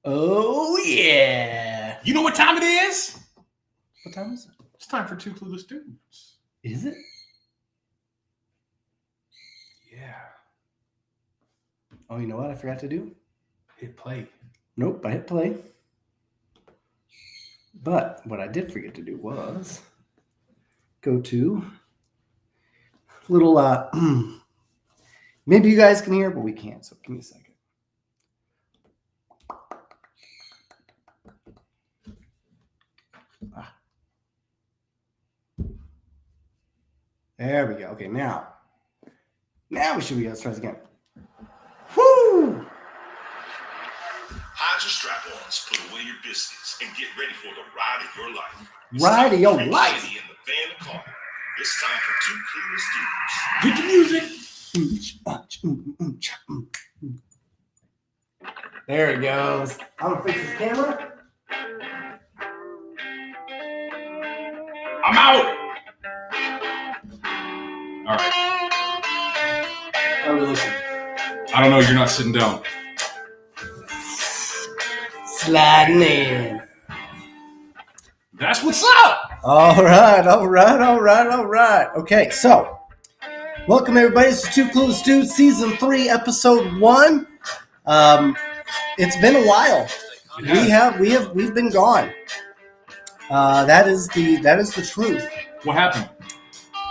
Oh, yeah. You know what time it is? What time is it? It's time for Two Clueless Dudes. Is it? Yeah. Oh, you know what I forgot to do? Hit play. Nope, I hit play. But what I did forget to do was go to little, maybe you guys can hear, but we can't, so give me a second. There we go. Okay, now we should be able to start again. Woo! Hide your strap-ons, put away your biscuits, and get ready for the ride of your life. Ride of your life. In the van and car. It's time for Two Clueless Dudes. Get the music. There it goes. I'm gonna fix this camera. I'm out. All right. Are we listening? I don't know. You're not sitting down. Sliding in. That's what's up. All right. Okay, so welcome everybody. This is Two Clueless Dudes, Season 3, Episode 1. It's been a while. We've been gone. That is the truth. What happened?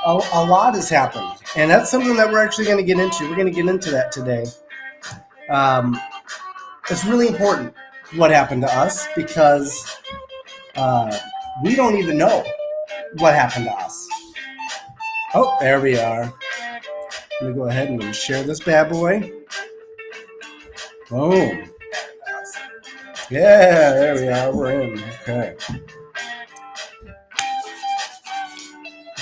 A lot has happened, and that's something that we're actually going to get into. We're going to get into that today. It's really important what happened to us because we don't even know what happened to us. Oh, there we are. Let me go ahead and share this bad boy. Boom. Yeah, there we are. We're in. Okay.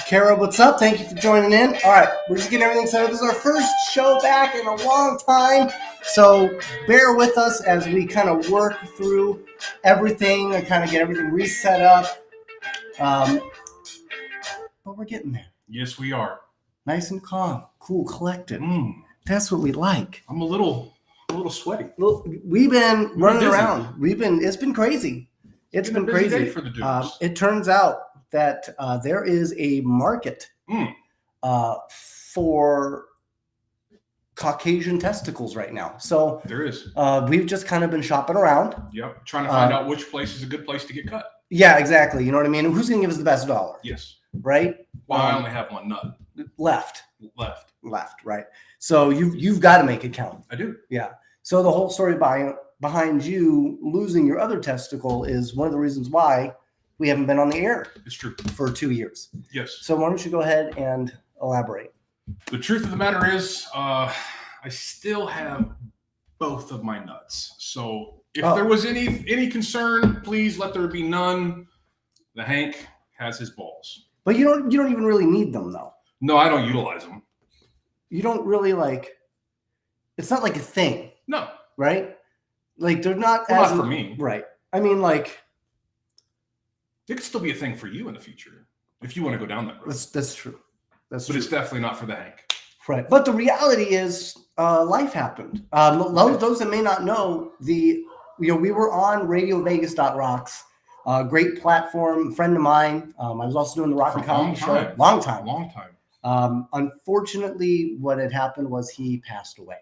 Kara, what's up? Thank you for joining in. All right, we're just getting everything set up. This is our first show back in a long time, so bear with us as we kind of work through everything and kind of get everything reset up. But we're getting there. Yes, we are. Nice and calm, cool, collected. That's what we like. I'm a little sweaty. Well, we've been running around. It's been crazy. It's been a busy crazy day for the dudes. It turns out that there is a market for Caucasian testicles right now. So there is. We've just kind of been shopping around. Yep, trying to find out which place is a good place to get cut. Yeah, exactly. You know what I mean? Who's going to give us the best dollar? Yes. Right? Well, I only have one nut. Left, right. So you've got to make it count. I do. Yeah. So the whole story behind you losing your other testicle is one of the reasons why we haven't been on the air. It's true. For 2 years. Yes. So why don't you go ahead and elaborate? The truth of the matter is, I still have both of my nuts. So if there was any concern, please let there be none. The Hank has his balls. But you don't even really need them though. No, I don't utilize them. You don't really it's not like a thing. No. Right? Like they're not not for me. Right. I mean it could still be a thing for you in the future if you want to go down that road. That's true. But it's definitely not for the Hank. Right. But the reality is life happened. Those that may not know, we were on RadioVegas.rocks. Great platform, friend of mine. I was also doing the Rock and Comedy Show. Long time. Unfortunately, what had happened was he passed away.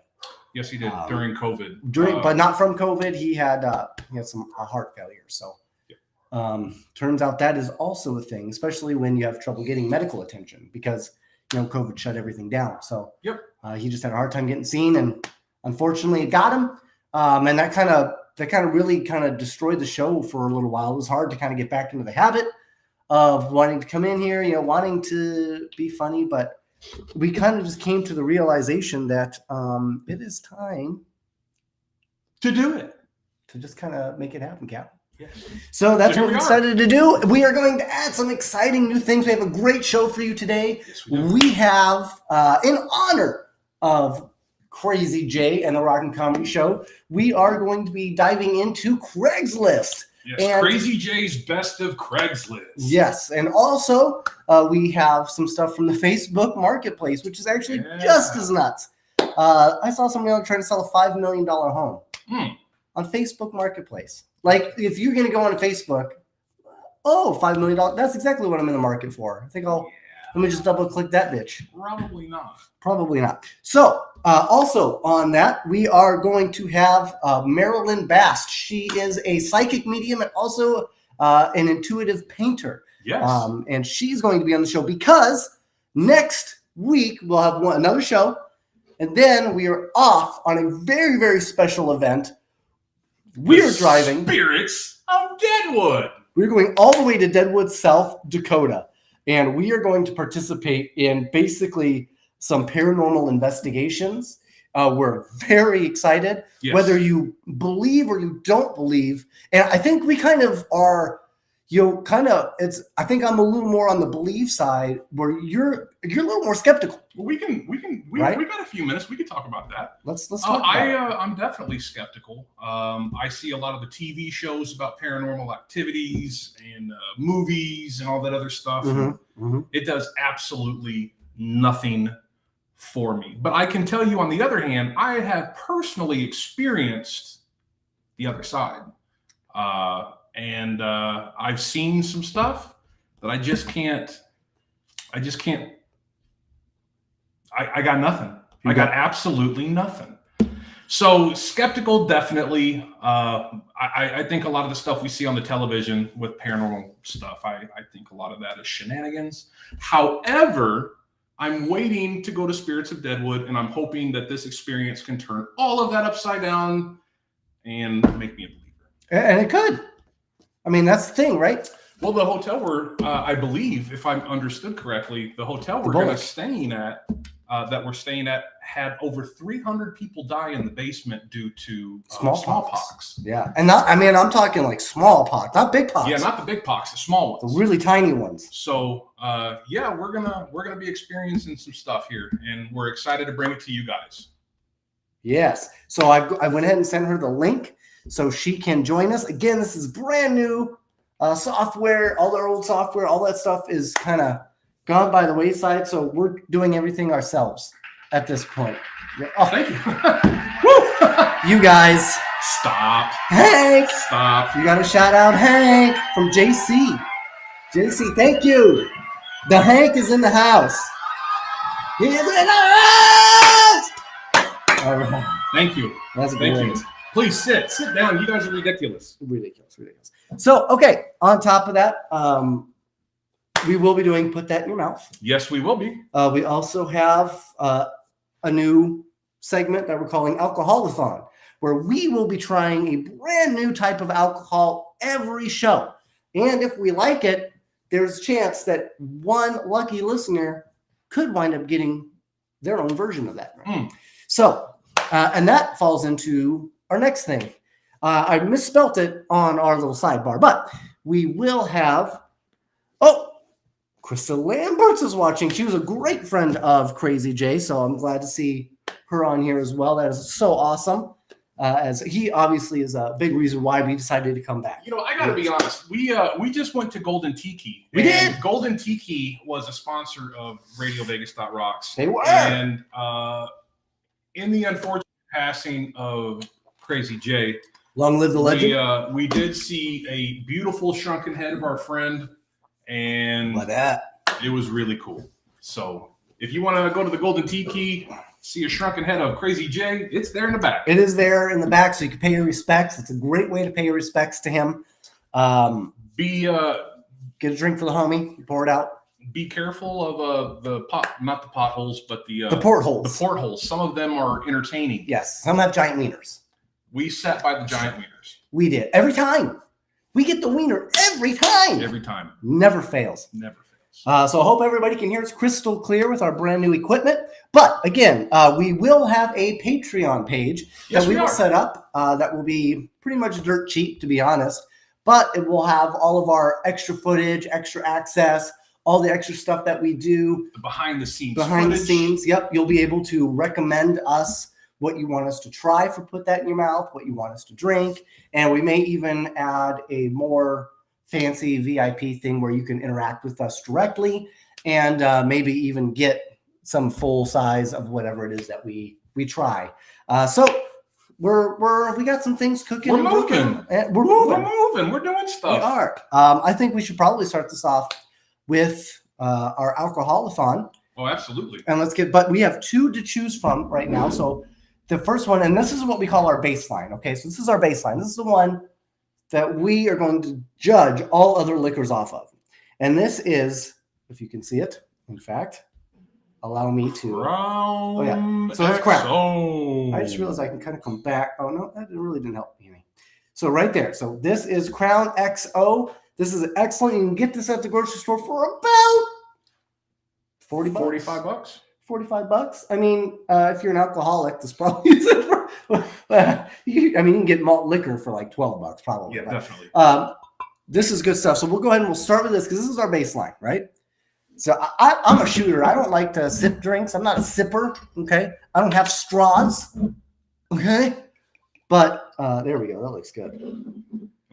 Yes, he did during COVID. But not from COVID. He had some heart failure. So turns out that is also a thing, especially when you have trouble getting medical attention because COVID shut everything down. So he just had a hard time getting seen, and unfortunately, it got him. And that kind of really destroyed the show for a little while. It was hard to kind of get back into the habit of wanting to come in here, wanting to be funny, but we kind of just came to the realization that it is time to do it, to just kind of make it happen, Cap. Yes. So that's what we decided to do. We are going to add some exciting new things. We have a great show for you today. Yes, we do. We have, in honor of Crazy Jay and the Rock and Comedy Show, we are going to be diving into Craigslist. Yes, and Crazy Jay's best of Craigslist. Yes, and also we have some stuff from the Facebook Marketplace, which is actually just as nuts. I saw somebody trying to sell a $5 million home. on Facebook Marketplace. Like if you're going to go on Facebook, $5 million. That's exactly what I'm in the market for. I think let me just double click that bitch. Probably not. Probably not. So also on that, we are going to have Marilyn Bast. She is a psychic medium and also an intuitive painter. Yes. And she's going to be on the show because next week we'll have another show. And then we are off on a very, very special event. We're driving. Spirits of Deadwood. We're going all the way to Deadwood, South Dakota. And we are going to participate in basically some paranormal investigations. We're very excited, Yes. whether you believe or you don't believe. And I think we kind of are, I think I'm a little more on the belief side where you're a little more skeptical. Well, we Right? got a few minutes. We can talk about that. Let's talk about it. I'm definitely skeptical. I see a lot of the TV shows about paranormal activities and movies and all that other stuff. It does absolutely nothing for me. But I can tell you, on the other hand, I have personally experienced the other side. And I've seen some stuff that I got nothing. I got absolutely nothing. So skeptical, definitely. I think a lot of the stuff we see on the television with paranormal stuff, I think a lot of that is shenanigans. However, I'm waiting to go to Spirits of Deadwood, and I'm hoping that this experience can turn all of that upside down and make me a believer. And it could. I mean, that's the thing, right? Well, the hotel I believe, if I understood correctly, the hotel we're staying at had over 300 people die in the basement due to smallpox. Yeah, and I'm talking like smallpox, not big pox. Yeah, not the big pox, the small ones, the really tiny ones. So, we're gonna be experiencing some stuff here, and we're excited to bring it to you guys. Yes. So I went ahead and sent her the link so she can join us. Again, this is brand new software. All our old software, all that stuff is kind of gone by the wayside. So we're doing everything ourselves at this point. Oh, thank you. Woo! You guys. Stop. Hank. Stop. You got to shout out Hank from JC. JC, thank you. The Hank is in the house. He's in the house. All right. Thank you. That's Thank great. you. Please sit down. You guys are ridiculous. Ridiculous. So, okay. On top of that, we will be doing Put That in Your Mouth. Yes, we will be. We also have a new segment that we're calling Alcoholathon, where we will be trying a brand new type of alcohol every show. And if we like it, there's a chance that one lucky listener could wind up getting their own version of that. Right? So, and that falls into our next thing. I misspelt it on our little sidebar, but we will have, Krista Lamberts is watching. She was a great friend of Crazy Jay, so I'm glad to see her on here as well. That is so awesome. As he obviously is a big reason why we decided to come back. You know, I got to be honest. We just went to Golden Tiki. We did. Golden Tiki was a sponsor of RadioVegas.rocks. They were. And in the unfortunate passing of Crazy Jay, long live the legend. We did see a beautiful shrunken head of our friend, and it was really cool. So if you want to go to the Golden Tiki, see a shrunken head of Crazy Jay, it's there in the back. It is there in the back, so you can pay your respects. It's a great way to pay your respects to him. Get a drink for the homie, pour it out. Be careful of not the potholes, but the portholes. The portholes. Some of them are entertaining. Yes, some have giant wieners. We sat by the giant wieners. We did. Every time. We get the wiener every time. Every time. Never fails. Never fails. So I hope everybody can hear us crystal clear with our brand new equipment. But again, we will have a Patreon page that we will set up that will be pretty much dirt cheap, to be honest. But it will have all of our extra footage, extra access, all the extra stuff that we do. The behind the scenes. Behind the scenes. Yep. You'll be able to recommend us what you want us to try for Put That in Your Mouth, what you want us to drink. And we may even add a more fancy VIP thing where you can interact with us directly and maybe even get some full size of whatever it is that we try. So we got some things cooking. We're and moving. cooking, and we're moving. We're doing We stuff. are. I think we should probably start this off with our alcoholathon. Oh, absolutely. And but we have 2 to choose from right now. So the first one, and this is what we call our baseline. Okay, so this is our baseline. This is the one that we are going to judge all other liquors off of. And this is, if you can see it, in fact, allow me to. Crown. Oh, yeah. So it's Crown. XO. I just realized I can kind of come back. Oh, no, that really didn't help me any. So right there. So this is Crown XO. This is excellent. You can get this at the grocery store for about $40. 45 bucks. $45. I mean, if you're an alcoholic, this probably isn't for, you can get malt liquor for like $12 probably. Yeah, definitely. This is good stuff. So we'll go ahead and we'll start with this because this is our baseline, right? So I'm a shooter. I don't like to sip drinks. I'm not a sipper. Okay. I don't have straws. Okay. But there we go. That looks good. And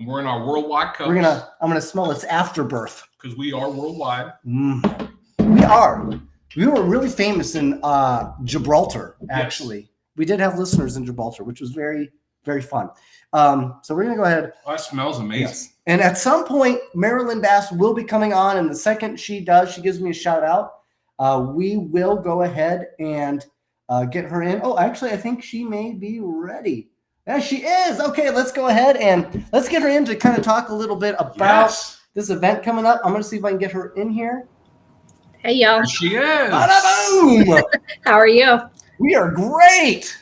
we're in our worldwide cups. I'm gonna smell its afterbirth. Because we are worldwide. We are. We were really famous in Gibraltar, actually. Yes. We did have listeners in Gibraltar, which was very, very fun. So we're going to go ahead. Oh, that smells amazing. Yes. And at some point, Marilyn Bass will be coming on. And the second she does, she gives me a shout out. We will go ahead and get her in. Oh, actually, I think she may be ready. Yeah, she is. Okay, let's go ahead and let's get her in to kind of talk a little bit about this event coming up. I'm going to see if I can get her in here. Hey, y'all. There she is. Bada-boom! How are you? We are great.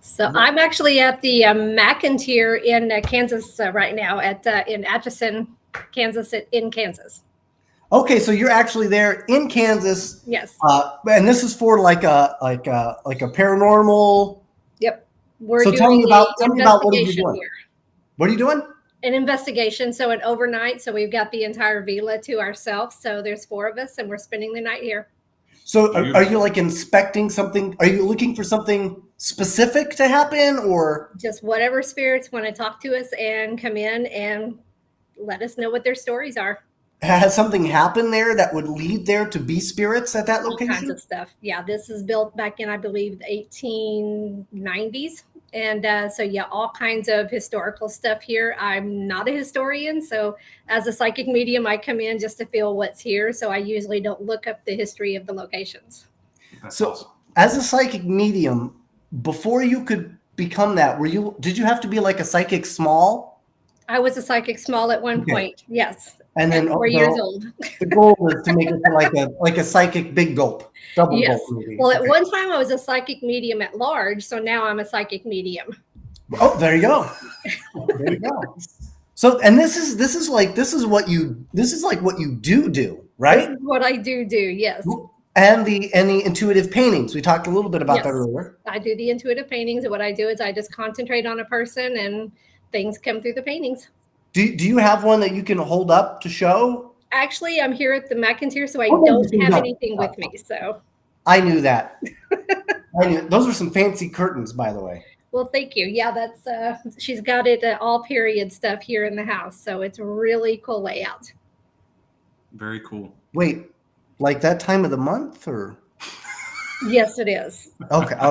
So I'm actually at the McIntyre in Kansas right now in Atchison, Kansas, in Kansas. Okay, so you're actually there in Kansas. Yes. And this is for like a paranormal. Yep. We're so doing tell me about what are you investigation doing? here. What are you doing? An investigation. So an overnight. So we've got the entire villa to ourselves. So there's 4 of us, and we're spending the night here. So are you like inspecting something? Are you looking for something specific to happen, or just whatever spirits want to talk to us and come in and let us know what their stories are? Has something happened there that would lead there to be spirits at that location? All kinds of stuff. Yeah, this is built back in, I believe, the 1890s. And so, yeah, all kinds of historical stuff here. I'm not a historian. So as a psychic medium, I come in just to feel what's here. So I usually don't look up the history of the locations. That's so awesome. As a psychic medium, before you could become that, did you have to be like a psychic small? I was a psychic small at one point. Yes. And then 4 years old. The goal was to make it to like a psychic big gulp, double yes. gulp movie. Well, at one time I was a psychic medium at large, so now I'm a psychic medium. Oh, there you go. There you go. So, and this is what you do, right? This is what I do, yes. And the intuitive paintings. We talked a little bit about that earlier. I do the intuitive paintings, and what I do is I just concentrate on a person and things come through the paintings. Do you have one that you can hold up to show? Actually, I'm here at the McIntyre, so I don't have anything with me. So I knew that. Those are some fancy curtains, by the way. Well, thank you. Yeah, that's she's got it all period stuff here in the house, so it's a really cool layout. Very cool. Wait, like that time of the month, or? Yes, it is. Okay. I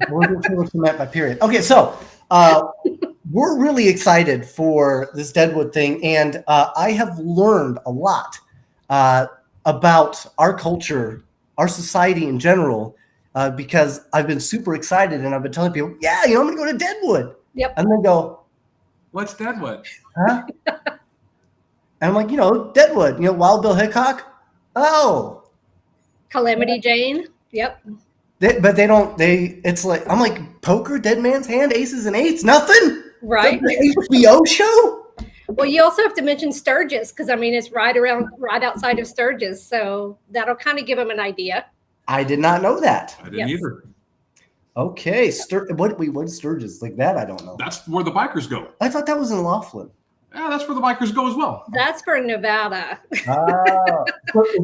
wasn't sure what you meant by period. Okay, so we're really excited for this Deadwood thing, and I have learned a lot about our culture, our society in general, because I've been super excited, and I've been telling people, yeah, I'm going to go to Deadwood. Yep. And they go, what's Deadwood? Huh? And I'm like, Deadwood, Wild Bill Hickok. Oh. Calamity Jane. Yep. It's like, I'm like, poker, dead man's hand, aces and eights, nothing. Right. The HBO show. Well, you also have to mention Sturgis, because it's right outside of Sturgis. So that'll kind of give them an idea. I did not know that. I didn't either. Okay. What is Sturgis? Like that? I don't know. That's where the bikers go. I thought that was in Laughlin. Yeah, that's where the bikers go as well. That's for Nevada.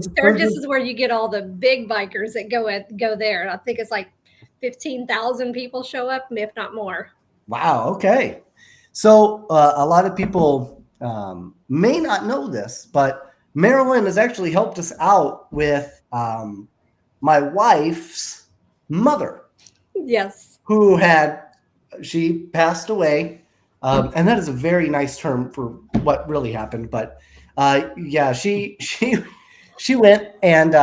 Sturgis is where you get all the big bikers that go there. I think it's like 15,000 people show up, if not more. Wow. Okay. So a lot of people may not know this, but Marilyn has actually helped us out with my wife's mother. Yes. who she passed away. And that is a very nice term for what really happened. But yeah, she went, and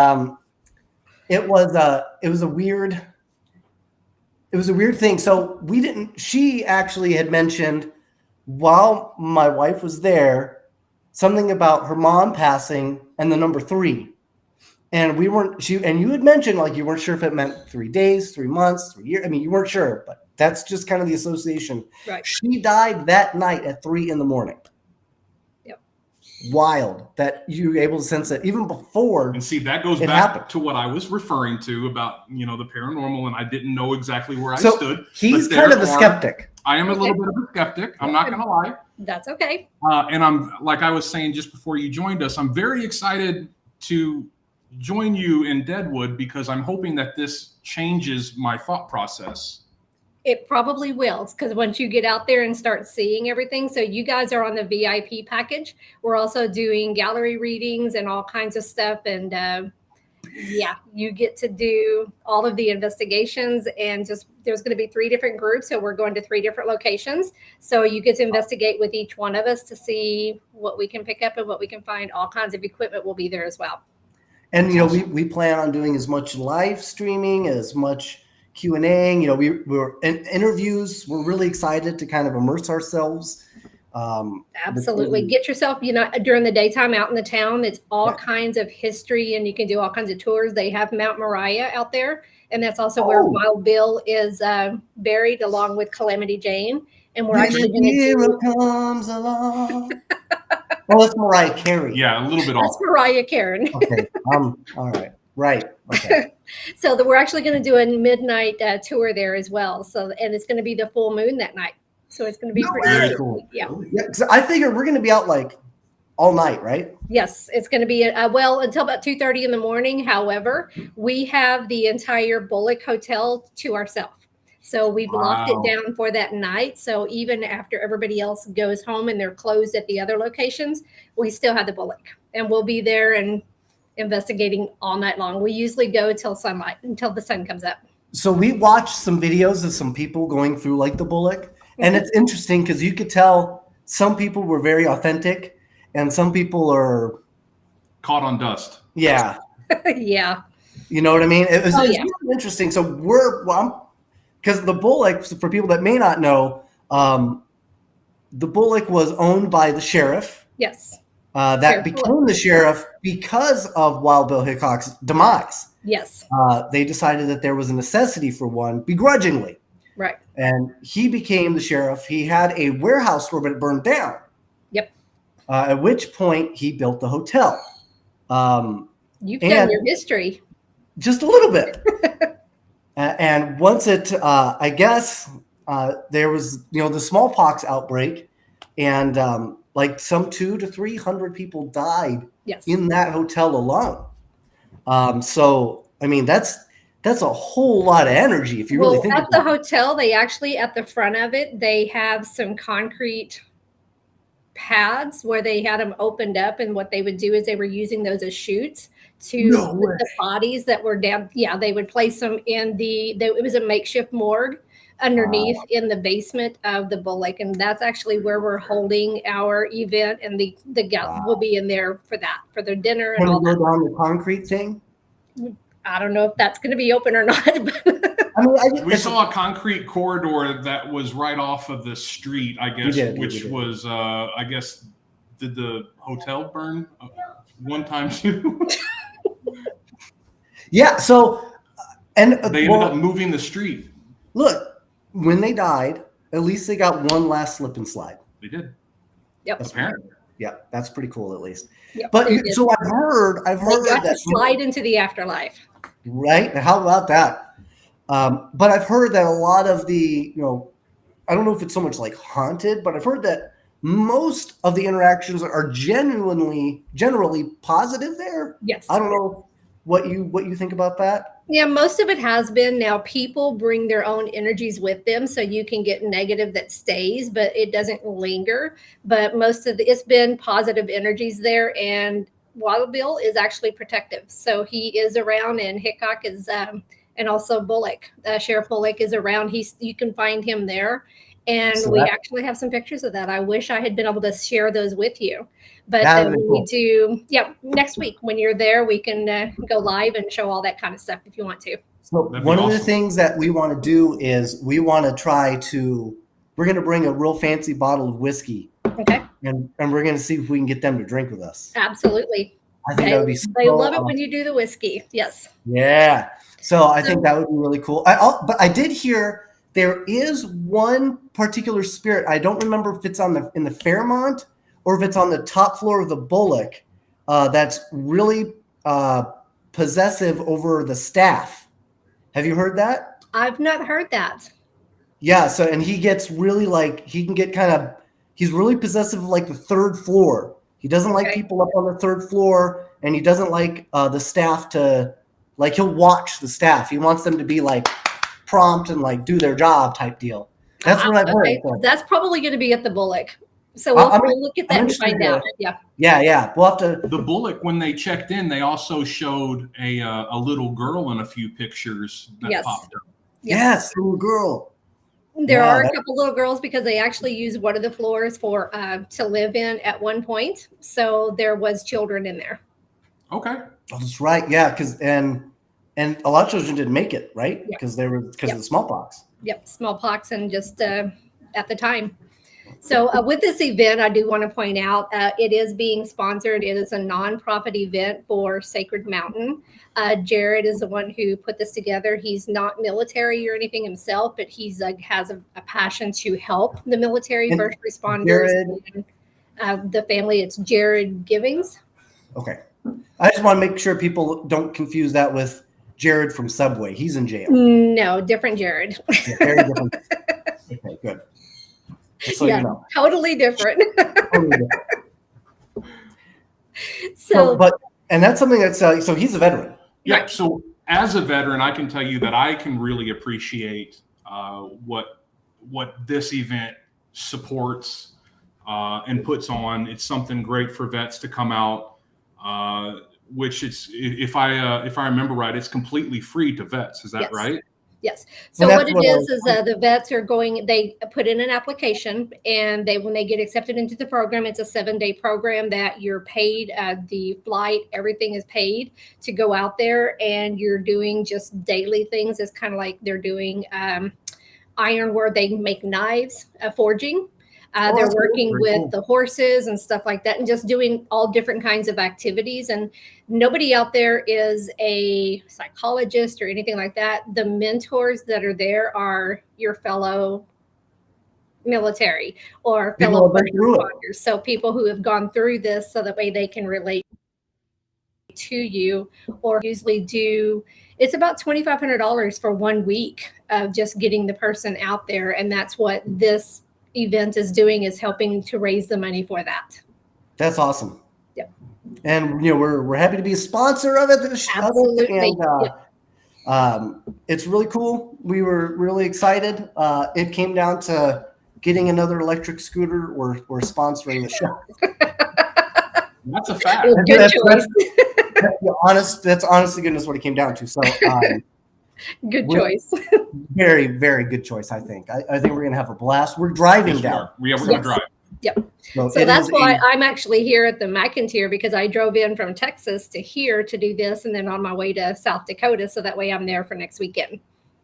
it was a weird thing. So she actually had mentioned while my wife was there something about her mom passing and the number 3. And you had mentioned like you weren't sure if it meant 3 days, 3 months, 3 years. I mean, you weren't sure, but that's just kind of the association. Right. She died that night at 3 a.m. Yep. Wild that you were able to sense it even before. And see, that goes back to what I was referring to about, the paranormal, and I didn't know exactly where I stood. He's kind of a skeptic. I am a little bit of a skeptic. I'm not going to lie. That's okay. And I'm, like I was saying just before you joined us, I'm very excited to join you in Deadwood because I'm hoping that this changes my thought process. It probably will, because once you get out there and start seeing everything. So you guys are on the VIP package. We're also doing gallery readings and all kinds of stuff. And yeah, you get to do all of the investigations, and there's going to be 3 different groups. So we're going to 3 different locations. So you get to investigate with each one of us to see what we can pick up and what we can find. All kinds of equipment will be there as well. And, we plan on doing as much live streaming, as much Q&A, we're in interviews. We're really excited to kind of immerse ourselves. Absolutely. Get yourself, during the daytime out in the town. It's all kinds of history, and you can do all kinds of tours. They have Mount Moriah out there, and that's also where Wild Bill is buried, along with Calamity Jane. And we're actually going to comes along. Well, that's Mariah Carey. Yeah, a little bit off. That's Mariah Carey. Okay. All right. Right. Okay. So we're actually going to do a midnight tour there as well. So, and it's going to be the full moon that night. So it's going to be pretty cool. Yeah. Yeah. Because I figure we're going to be out like all night, right? Yes, it's going to be until about 2:30 in the morning. However, we have the entire Bullock Hotel to ourselves. So we've locked it down for that night. So even after everybody else goes home and they're closed at the other locations, we still have the Bullock, and we'll be there and investigating all night long. We usually go till sunlight, until the sun comes up. So we watched some videos of some people going through like the Bullock, and it's interesting because you could tell some people were very authentic and some people are caught on dust. Yeah. Yeah. You know what I mean? It's really interesting. So because the Bullock, for people that may not know, the Bullock was owned by the sheriff. Yes. That became the sheriff because of Wild Bill Hickok's demise. Yes. They decided that there was a necessity for one, begrudgingly. Right. And he became the sheriff. He had a warehouse store, but it burned down. Yep. At which point he built the hotel. You've done your history. Just a little bit. And once I guess there was, the smallpox outbreak, and like some 200 to 300 people died in that hotel alone. So, I mean, that's a whole lot of energy if you really think about it. At the hotel, they actually, at the front of it, they have some concrete pads where they had them opened up, and what they would do is they were using those as chutes to put the bodies that were down. Yeah, they would place them in it was a makeshift morgue underneath in the basement of the Bullock, and that's actually where we're holding our event, and the will be in there for their dinner and all that. On the concrete thing? I don't know if that's going to be open or not. We saw a concrete corridor that was right off of the street, I guess, which was, I guess, did the hotel burn one time too? Yeah. So, and they ended up moving the street. Look, when they died, at least they got one last slip and slide. They did. Yep. Apparently. Yeah, that's pretty cool, at least. Yep, but so I've heard they got to slide into the afterlife. Right? How about that? But I've heard that a lot of the, I don't know if it's so much like haunted, but I've heard that most of the interactions are generally positive there. Yes. I don't know what you think about that. Yeah, most of it has been. Now people bring their own energies with them, so you can get negative that stays, but it doesn't linger. But most of it's been positive energies there, and Wild Bill is actually protective, so he is around, and Hickok is and also Bullock. Sheriff Bullock is around. You can find him there. And So we that- actually have some pictures of that. I wish I had been able to share those with you. But That would be we cool. do, next week when you're there, we can go live and show all that kind of stuff if you want to. So That'd be one of the awesome. things that we want to do is we're going to bring a real fancy bottle of whiskey, Okay. and we're going to see if we can get them to drink with us. Absolutely. I think that would be so They love it awesome. when you do the whiskey. Yes. Yeah. So I think that would be really cool. But I did hear there is one particular spirit. I don't remember if it's in the Fairmont or if it's on the top floor of the Bullock. That's really possessive over the staff. Have you heard that? I've not heard that. Yeah. So and he gets really he's really possessive of like the third floor. He doesn't like Okay. people up on the third floor, and he doesn't like the staff to, like, he'll watch the staff. He wants them to be like prompt and like do their job type deal. That's what I've heard. Okay. So, That's probably going to be at the Bullock. So I'm we'll look at that and interested find to- out. Yeah. yeah. We'll have to. The Bullock, when they checked in, they also showed a little girl in a few pictures that Yes. popped up. Yes, little girl. There Yeah, are a that- couple little girls because they actually used one of the floors for to live in at one point. So there was children in there. Okay. Oh, that's right. Yeah, because and a lot of children didn't make it, right? Yeah. Because of Yep. the smallpox. Yep, smallpox and just at the time. So with this event, I do want to point out it is being sponsored. It is a nonprofit event for Sacred Mountain. Jared is the one who put this together. He's not military or anything himself, but he's has a passion to help the military, And first responders, Jared- and the family. It's Jared Givings. Okay. I just want to make sure people don't confuse that with Jared from Subway. He's in jail. No, different Jared. Yeah, very different. Okay, good. Just so yeah, you know. totally different. Totally different. So, And that's something that's so he's a veteran. Yeah. Right. So as a veteran, I can tell you that I can really appreciate what this event supports and puts on. It's something great for vets to come out. Which it's if I remember right, it's completely free to vets. Is that Yes. right? yes. So Well, what that's it what is the vets are going, they put in an application, and when they get accepted into the program, it's a 7-day program that you're paid, the flight, everything is paid to go out there, and you're doing just daily things. It's kind of like they're doing ironware. They make knives, forging. Oh, They're that's cool. working Very with cool. the horses and stuff like that, and just doing all different kinds of activities. And nobody out there is a psychologist or anything like that. The mentors that are there are your fellow military or People fellow have been first through it. responders. So people who have gone through this, so that way they can relate to you, or usually do. It's about $2,500 for 1 week of just getting the person out there, and that's what this event is doing, is helping to raise the money for that. That's awesome. Yep. And we're happy to be a sponsor of it. Absolutely. And it's really cool. We were really excited. It came down to getting another electric scooter or sponsoring the show. That's a fact. Good That's- choice. That's honest to goodness what it came down to. So Good we're- choice. very, very good choice, I think. I think we're gonna have a blast. We're driving Yes, we down. are. We're So- going to drive. So it that's is why I'm actually here at the McIntyre, because I drove in from Texas to here to do this, and then on my way to South Dakota. So that way I'm there for next weekend.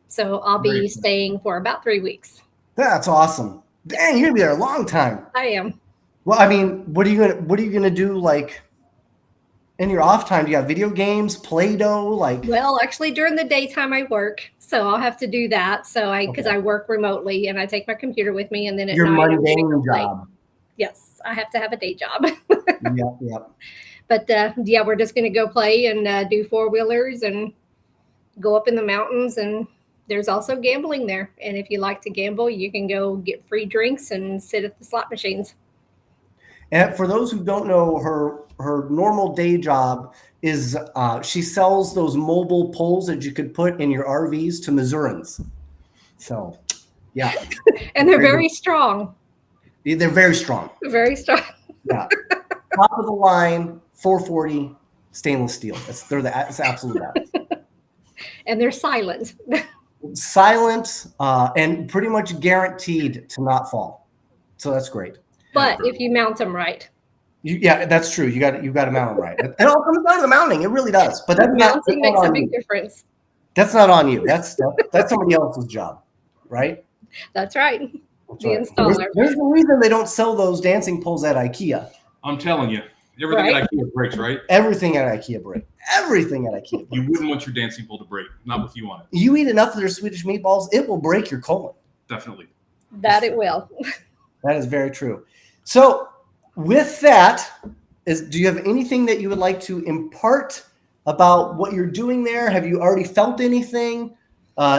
So I'll be Great. staying for about 3 weeks. That's awesome. Dang, you're gonna be there a long time. I am. Well, I mean, what are you gonna do like in your off time? Do you have video games, Play-Doh, like? Well, actually, during the daytime I work, so I'll have to do that. So because Okay. I work remotely and I take my computer with me, and then at Your night I'm gonna mundane go play. job. Yes, I have to have a day job. Yep. But yeah, we're just going to go play and do 4-wheelers and go up in the mountains. And there's also gambling there. And if you like to gamble, you can go get free drinks and sit at the slot machines. And for those who don't know, her normal day job is she sells those mobile poles that you could put in your RVs to Missourians. So, yeah, And they're Very very strong. they're very strong. Very strong. Yeah, top of the line, 440 stainless steel. It's the absolute best. and they're silent. Silent and pretty much guaranteed to not fall. So that's great. But if you mount them right. Yeah, that's true. You got to mount them right. It all comes down to the mounting. It really does. But that's Mounting makes a on big you. difference. That's not on you. That's somebody else's job, right? That's right. That's The right. installer. There's a reason they don't sell those dancing poles at IKEA. I'm telling you, everything Right. at IKEA breaks, right? Everything at IKEA breaks. Everything at IKEA breaks. You wouldn't want your dancing pole to break, not with you on it. You eat enough of their Swedish meatballs, it will break your colon. Definitely. That it will. That is very true. So with that, do you have anything that you would like to impart about what you're doing there? Have you already felt anything?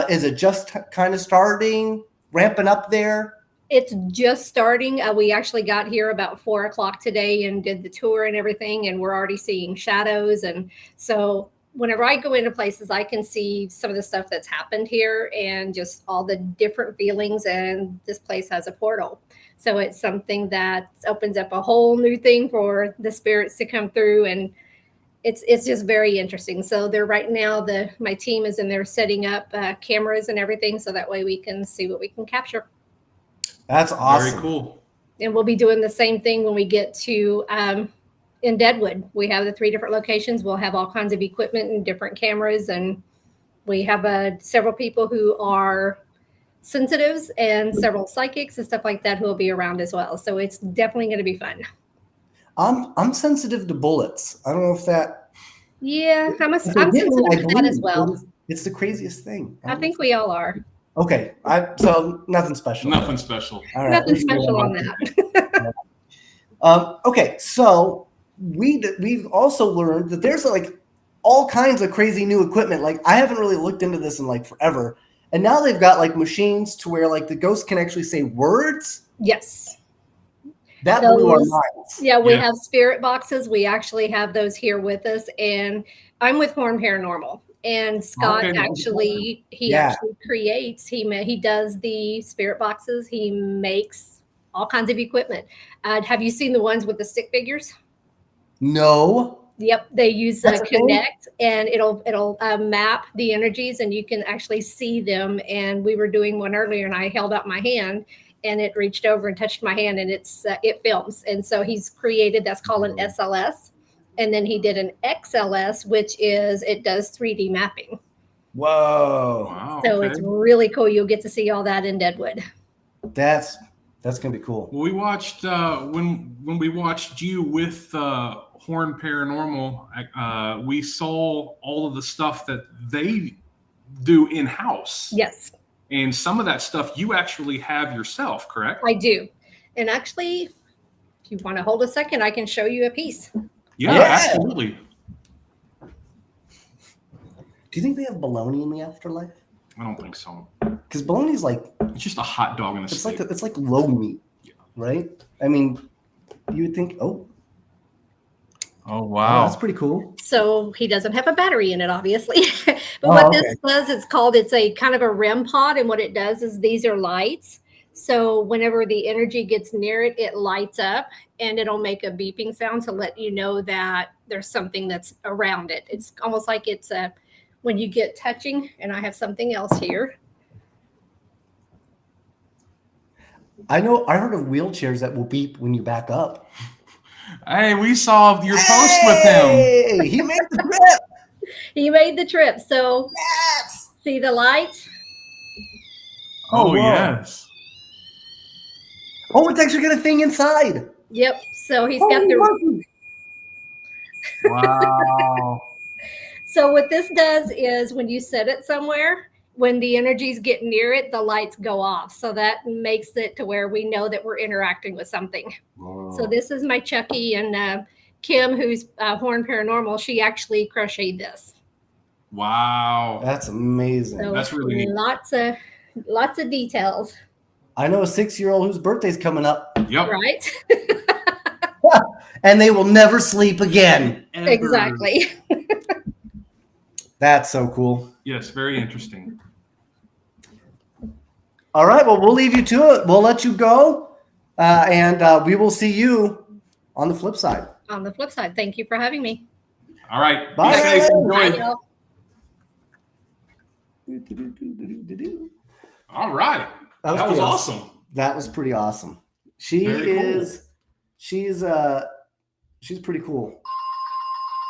Is it just kind of starting, ramping up there? It's just starting. We actually got here about 4:00 today and did the tour and everything, and we're already seeing shadows. And so whenever I go into places, I can see some of the stuff that's happened here and just all the different feelings. And this place has a portal. So it's something that opens up a whole new thing for the spirits to come through. And it's just very interesting. So they're right now, my team is in there setting up cameras and everything. So that way we can see what we can capture. That's awesome. Very cool. And we'll be doing the same thing when we get to in Deadwood. We have the 3 different locations. We'll have all kinds of equipment and different cameras. And we have several people who are sensitives and several psychics and stuff like that who will be around as well. So it's definitely going to be fun. I'm sensitive to bullets. I don't know if that. Yeah, I'm sensitive to that as well. It's the craziest thing. I think we all are. Okay, so nothing special. Nothing special. All right. Nothing special on that. Okay, so we've also learned that there's like all kinds of crazy new equipment. Like I haven't really looked into this in like forever, and now they've got like machines to where like the ghost can actually say words. Yes. That blew our minds. Yeah, we have spirit boxes. We actually have those here with us, and I'm with Horn Paranormal. And Scott actually creates. He does the spirit boxes. He makes all kinds of equipment. Have you seen the ones with the stick figures? No. Yep, they use Connect, and it'll map the energies, and you can actually see them. And we were doing one earlier, and I held out my hand, and it reached over and touched my hand, and it films. And so he's created, that's called an SLS. And then he did an XLS, which it does 3D mapping. Whoa. Wow. So it's really cool. You'll get to see all that in Deadwood. That's gonna be cool. Well, we watched when we watched you with Horn Paranormal, we saw all of the stuff that they do in house. Yes. And some of that stuff you actually have yourself, correct? I do. And actually, if you want to hold a second, I can show you a piece. Yeah, absolutely. Do you think they have bologna in the afterlife? I don't think so. Because bologna's like It's just a hot dog in a it's steak. like low meat, right? I mean, you would think, Oh oh, wow. that's pretty cool. So he doesn't have a battery in it, obviously. But this does, it's a kind of a REM pod. And what it does is these are lights. So whenever the energy gets near it, it lights up and it'll make a beeping sound to let you know that there's something that's around it. It's almost like when you get touching, and I have something else here. I heard of wheelchairs that will beep when you back up. Hey, we saw your post with him. Hey, he made the trip. He made the trip. So see the lights? Oh, whoa. yes. Oh, it's actually got a thing inside. Yep. So he's got the. Wow. So what this does is when you set it somewhere, when the energies get near it, the lights go off. So that makes it to where we know that we're interacting with something. Whoa. So this is my Chucky, and Kim, who's Horn Paranormal, she actually crocheted this. Wow. That's amazing. So That's really neat. Lots of details. I know a 6-year-old whose birthday's coming up, Yep. Right? and they will never sleep again. Ever. Exactly. That's so cool. Yes, very interesting. All right, well, we'll leave you to it. We'll let you go, and we will see you on the flip side. On the flip side, thank you for having me. All right. Bye. Be safe. Enjoy. Bye, y'all. All right. That was pretty awesome. That was pretty awesome. She's pretty cool.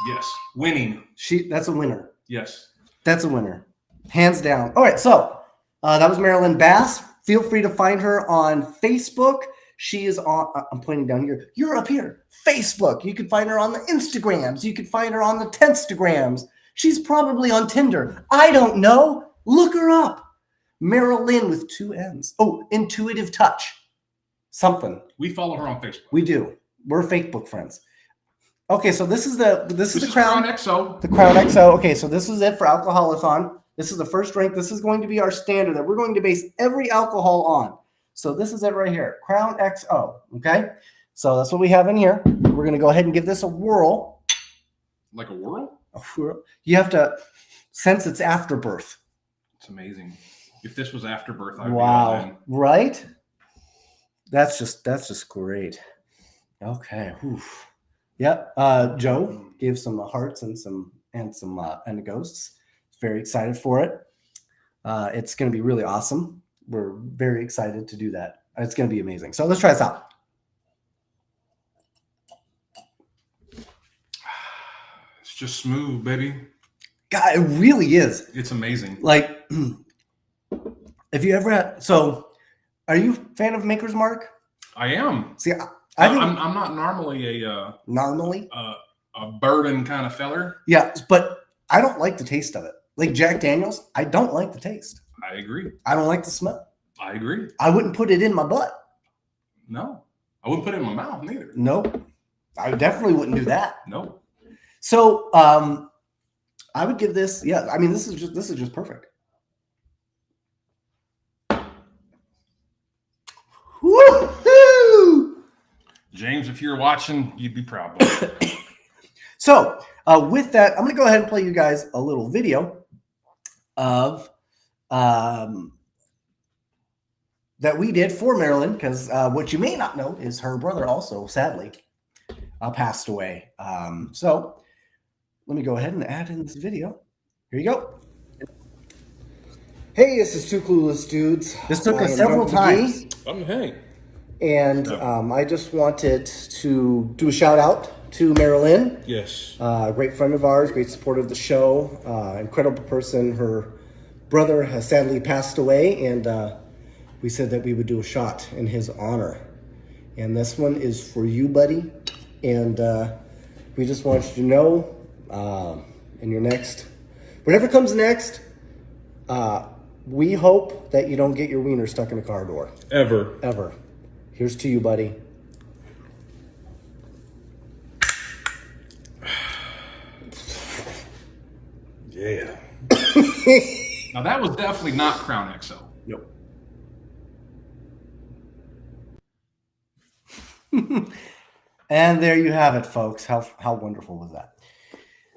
Yes. Winning. That's a winner. Yes. That's a winner. Hands down. All right, so that was Marilyn Bass. Feel free to find her on Facebook. She is on, I'm pointing down here. You're up here. Facebook. You can find her on the Instagrams. You can find her on the Tenstagrams. She's probably on Tinder. I don't know. Look her up. Marilyn with 2 N's. Oh, Intuitive Touch. Something. We follow her on Facebook. We do. We're Facebook friends. Okay, so this is the Crown XO. The Crown XO. Okay, so this is it for Alcoholathon. This is the first drink. This is going to be our standard that we're going to base every alcohol on. So this is it right here. Crown XO. Okay, so that's what we have in here. We're going to go ahead and give this a whirl. Like a whirl? A whirl. You have to sense its afterbirth. It's amazing. If this was Afterbirth, I'd be all Wow. in. Right? That's just great. Okay. Oof. Yep. Joe gave some hearts and some ghosts. Very excited for it. It's going to be really awesome. We're very excited to do that. It's going to be amazing. So let's try this out. It's just smooth, baby. God, it really is. It's amazing. Like, if you ever had, so are you a fan of Maker's Mark? I am. See, I think I'm not normally a bourbon kind of feller. Yeah, but I don't like the taste of it. Like Jack Daniels, I don't like the taste. I agree. I don't like the smell. I agree. I wouldn't put it in my butt. No, I wouldn't put it in my mouth neither. Nope. I definitely wouldn't do that. No. So I would give this, yeah, I mean, this is just perfect. Woo-hoo! James, if you're watching, you'd be proud. Boy. So with that, I'm going to go ahead and play you guys a little video of that we did for Marilyn, because what you may not know is her brother also, sadly, passed away. So let me go ahead and add in this video. Here you go. Hey, this is Two Clueless Dudes. This took us several times. Hey. And I just wanted to do a shout out to Marilyn. Yes. Great friend of ours, great supporter of the show, incredible person. Her brother has sadly passed away, and we said that we would do a shot in his honor. And this one is for you, buddy. And we just want you to know, in your next, whatever comes next, we hope that you don't get your wiener stuck in a car door. Ever. Here's to you, buddy. Yeah. Now that was definitely not Crown XO. Nope. And there you have it, folks. How wonderful was that?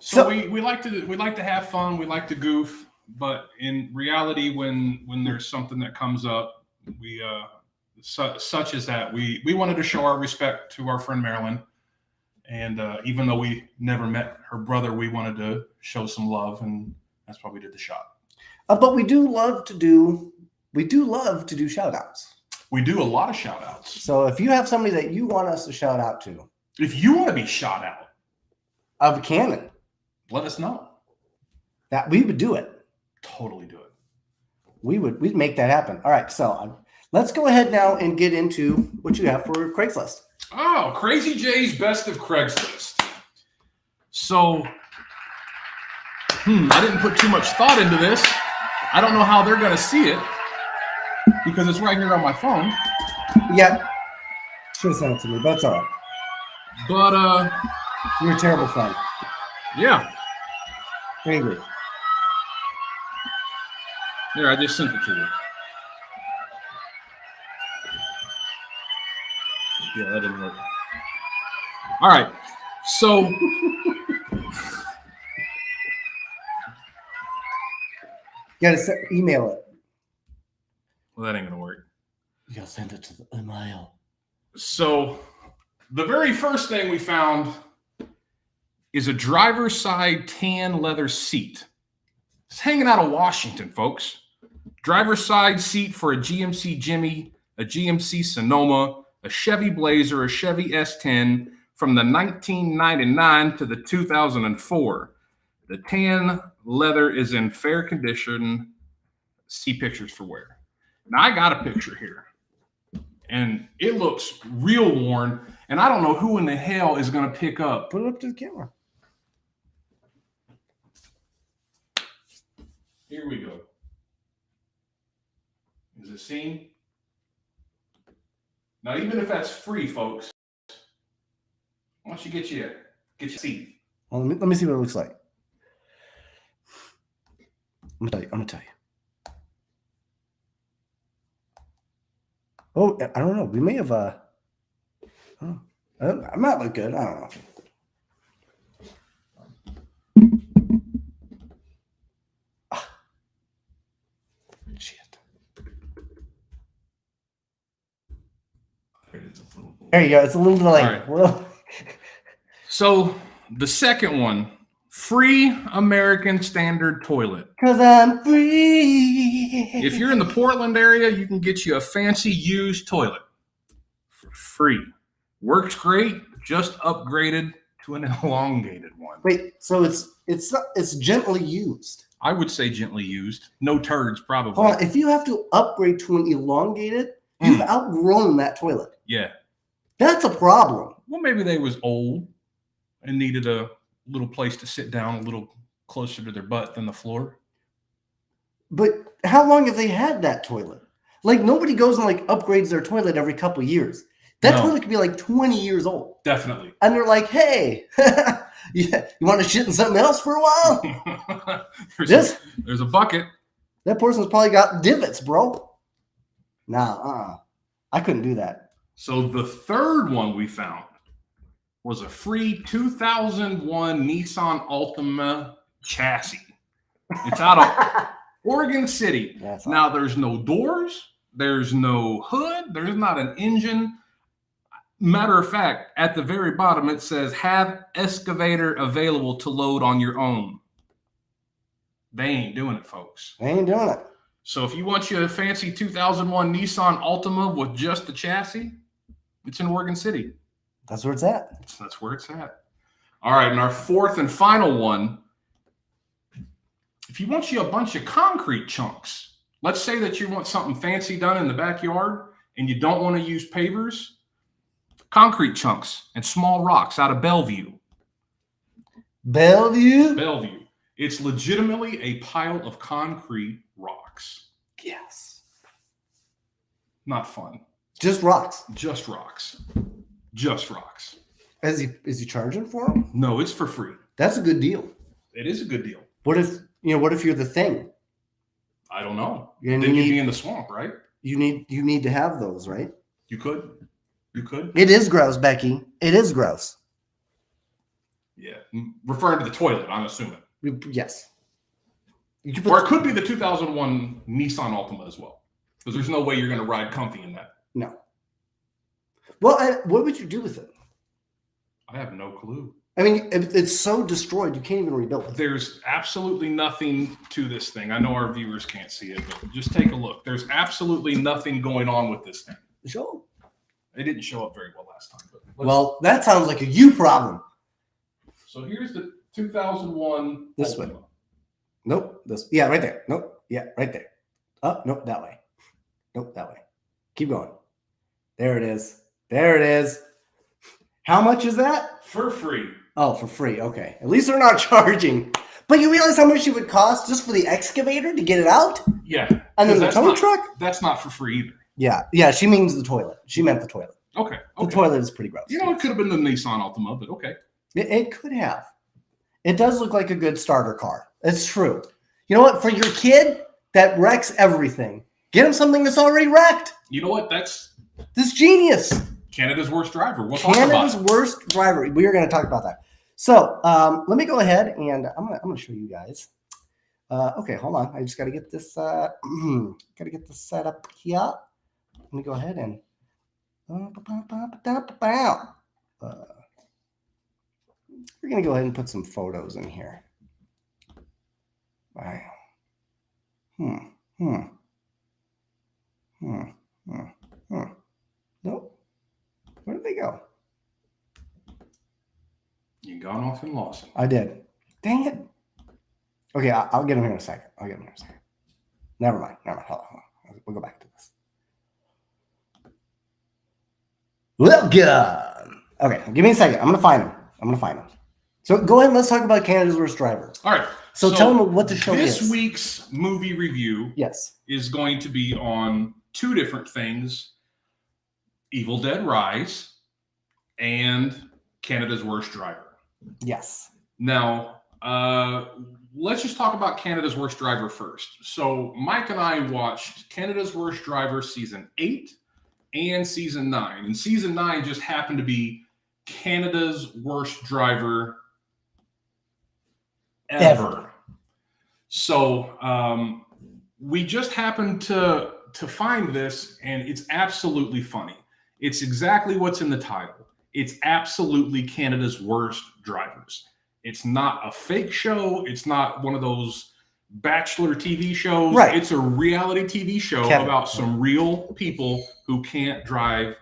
So we like to have fun, we like to goof, but in reality, when there's something that comes up, we such as that, we wanted to show our respect to our friend Marilyn, and even though we never met her brother, we wanted to show some love, and that's why we did the shot. But we do love to do shout outs. We do a lot of shout outs. So if you have somebody that you want us to shout out to, if you want to be shot out of a cannon, let us know. That we would do it. Totally do it. We'd make that happen. All right, so let's go ahead now and get into what you have for Craigslist. Oh, Crazy J's Best of Craigslist. So, I didn't put too much thought into this. I don't know how they're going to see it because it's right here on my phone. Yeah. Should have sent it to me, but it's all right. But, you're a terrible friend. Yeah. Angry. Here, I just sent it to you. Yeah, that didn't work. All right. So You gotta email it. well, that ain't gonna work. You gotta send it to the email. So the very first thing we found is a driver's side tan leather seat. It's hanging out of Washington, folks. Driver's side seat for a GMC Jimmy, a GMC Sonoma, a Chevy Blazer, a Chevy S10 from the 1999 to the 2004. The tan leather is in fair condition. See pictures for wear. Now, I got a picture here, and it looks real worn, and I don't know who in the hell is going to pick up. Put it up to the camera. Here we go. Is it seen? Now, even if that's free, folks, why don't you get your seat? Well, let me see what it looks like. I'm gonna tell you. Oh, I don't know. We may have I might look good. I don't know. Shit. There you go. It's a little delayed. Right. So the second one, free American standard toilet. Because I'm free. If you're in the Portland area, you can get you a fancy used toilet for free. Works great, just upgraded to an elongated one. Wait, so it's gently used. I would say gently used. No turds, probably. Hold on, if you have to upgrade to an elongated, you've outgrown that toilet. Yeah. That's a problem. Well, maybe they was old and needed a little place to sit down a little closer to their butt than the floor. But how long have they had that toilet? Like, nobody goes and like upgrades their toilet every couple of years. That toilet could be like 20 years old. Definitely. And they're like, hey, yeah, you want to shit in something else for a while? There's a bucket. That person's probably got divots, bro. Nah, I couldn't do that. So the third one we found was a free 2001 Nissan Altima chassis. It's out of Oregon City. Now, there's no doors. There's no hood. There's not an engine. Matter of fact, at the very bottom, it says, have excavator available to load on your own. They ain't doing it, folks. They ain't doing it. So if you want you a fancy 2001 Nissan Altima with just the chassis, it's in Oregon City. That's where it's at. That's where it's at. All right, and our fourth and final one, if you want you a bunch of concrete chunks, let's say that you want something fancy done in the backyard and you don't want to use pavers, concrete chunks and small rocks out of Bellevue. Bellevue? It's legitimately a pile of concrete rocks. Yes. Not fun. Just rocks. Just rocks. Just rocks. Is he charging for them? No, it's for free. That's a good deal. It is a good deal. What if you're the thing? I don't know. And then you'd be in the swamp, right? You need to have those, right? You could. It is gross, Becky. It is gross. Yeah. Referring to the toilet, I'm assuming. Yes. Or it could be the 2001 Nissan Altima as well. Because there's no way you're going to ride comfy in that. No. Well, what would you do with it? I have no clue. I mean, it's so destroyed, you can't even rebuild it. There's absolutely nothing to this thing. I know our viewers can't see it, but just take a look. There's absolutely nothing going on with this thing. Sure. It didn't show up very well last time. But well, that sounds like a you problem. So here's the 2001. This Altima. way. Nope. Yeah, right there. Nope. Yeah, right there. Oh, nope, that way. Nope, that way. Keep going. There it is. There it is. How much is that? For free. Oh, for free. Okay. At least they're not charging. But you realize how much it would cost just for the excavator to get it out? Yeah. And then the tow truck? That's not for free either. Yeah. Yeah, she means the toilet. She meant the toilet. Okay. The toilet is pretty gross. You know, it could have been the Nissan Altima, but okay. It could have. It does look like a good starter car. It's true. You know what? For your kid that wrecks everything, get him something that's already wrecked. You know what? That's genius. Canada's worst driver. Canada's worst driver. We are going to talk about that. So let me go ahead and I'm going to show you guys. Okay, hold on. I just got to get this. Got to get this set up here. Let me go ahead and. We're going to go ahead and put some photos in here. Wow. Hmm. Hmm. Hmm. Hmm. Hmm. Nope. Where did they go? You gone off and lost him. I did. Dang it. Okay, I'll get him here in a second. Never mind. Hold on. We'll go back to this. Welcome. Okay, give me a second. I'm gonna find him. So go ahead and let's talk about Canada's Worst Driver. All right. So tell them what the show is. This week's movie review is going to be on two different things: Evil Dead Rise and Canada's Worst Driver. Yes. Now, let's just talk about Canada's Worst Driver first. So Mike and I watched Canada's Worst Driver season 8 and season 9. And season 9 just happened to be Canada's Worst Driver ever. So we just happened to find this, and it's absolutely funny. It's exactly what's in the title. It's absolutely Canada's Worst Drivers. It's not a fake show. It's not one of those Bachelor TV shows. Right. It's a reality TV show about some real people who can't drive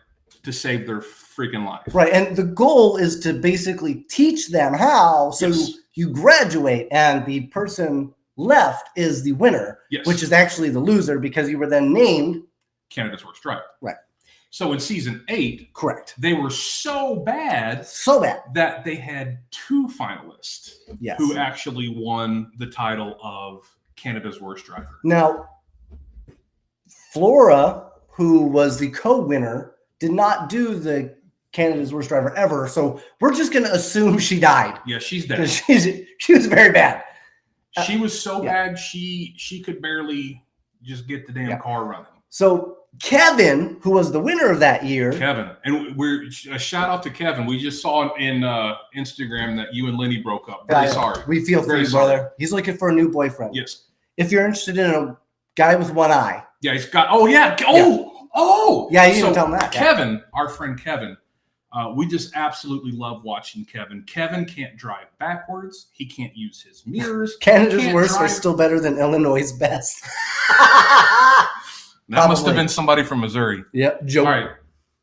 to save their freaking life. Right. And the goal is to basically teach them how. So you graduate, and the person left is the winner, which is actually the loser because you were then named Canada's Worst Driver. Right. So in season 8, correct, they were so bad that they had 2 finalists who actually won the title of Canada's Worst Driver. Now, Flora, who was the co-winner, did not do the Canada's Worst Driver ever, so we're just going to assume she died. Yeah, she's dead. She was very bad. She was so bad, she could barely just get the damn car running. So Kevin, who was the winner of that year. And we're a shout out to Kevin. We just saw in Instagram that you and Lenny broke up. Very sorry. We feel for you, brother. He's looking for a new boyfriend. Yes. If you're interested in a guy with one eye. Yeah, he's got. Oh yeah. Oh. Yeah, you didn't tell him that. Kevin, our friend Kevin. We just absolutely love watching Kevin. Kevin can't drive backwards. He can't use his mirrors. Canada's worst are still better than Illinois' best. That must have been somebody from Missouri. Yep. Joke. All right.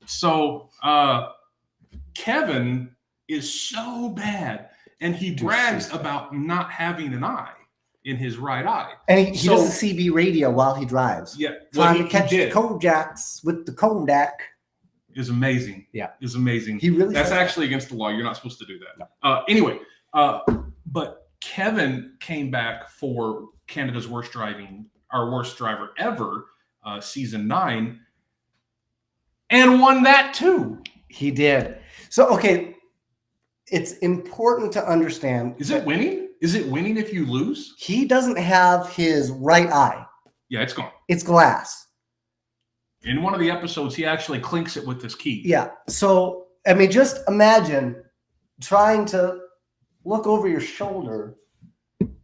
So Kevin is so bad, and he brags about not having an eye in his right eye. And he does the CB radio while he drives. Yeah. Trying to catch the Kojaks with the Kodak. Is amazing. Yeah. Is amazing. He really That's actually against the law. You're not supposed to do that. No. Anyway, but Kevin came back for Canada's Worst Driver ever. Season 9, and won that too. He did. So, okay, it's important to understand. Is it winning? Is it winning if you lose? He doesn't have his right eye. Yeah, it's gone. It's glass. In one of the episodes, he actually clinks it with his key. Yeah. So, I mean, just imagine trying to look over your shoulder.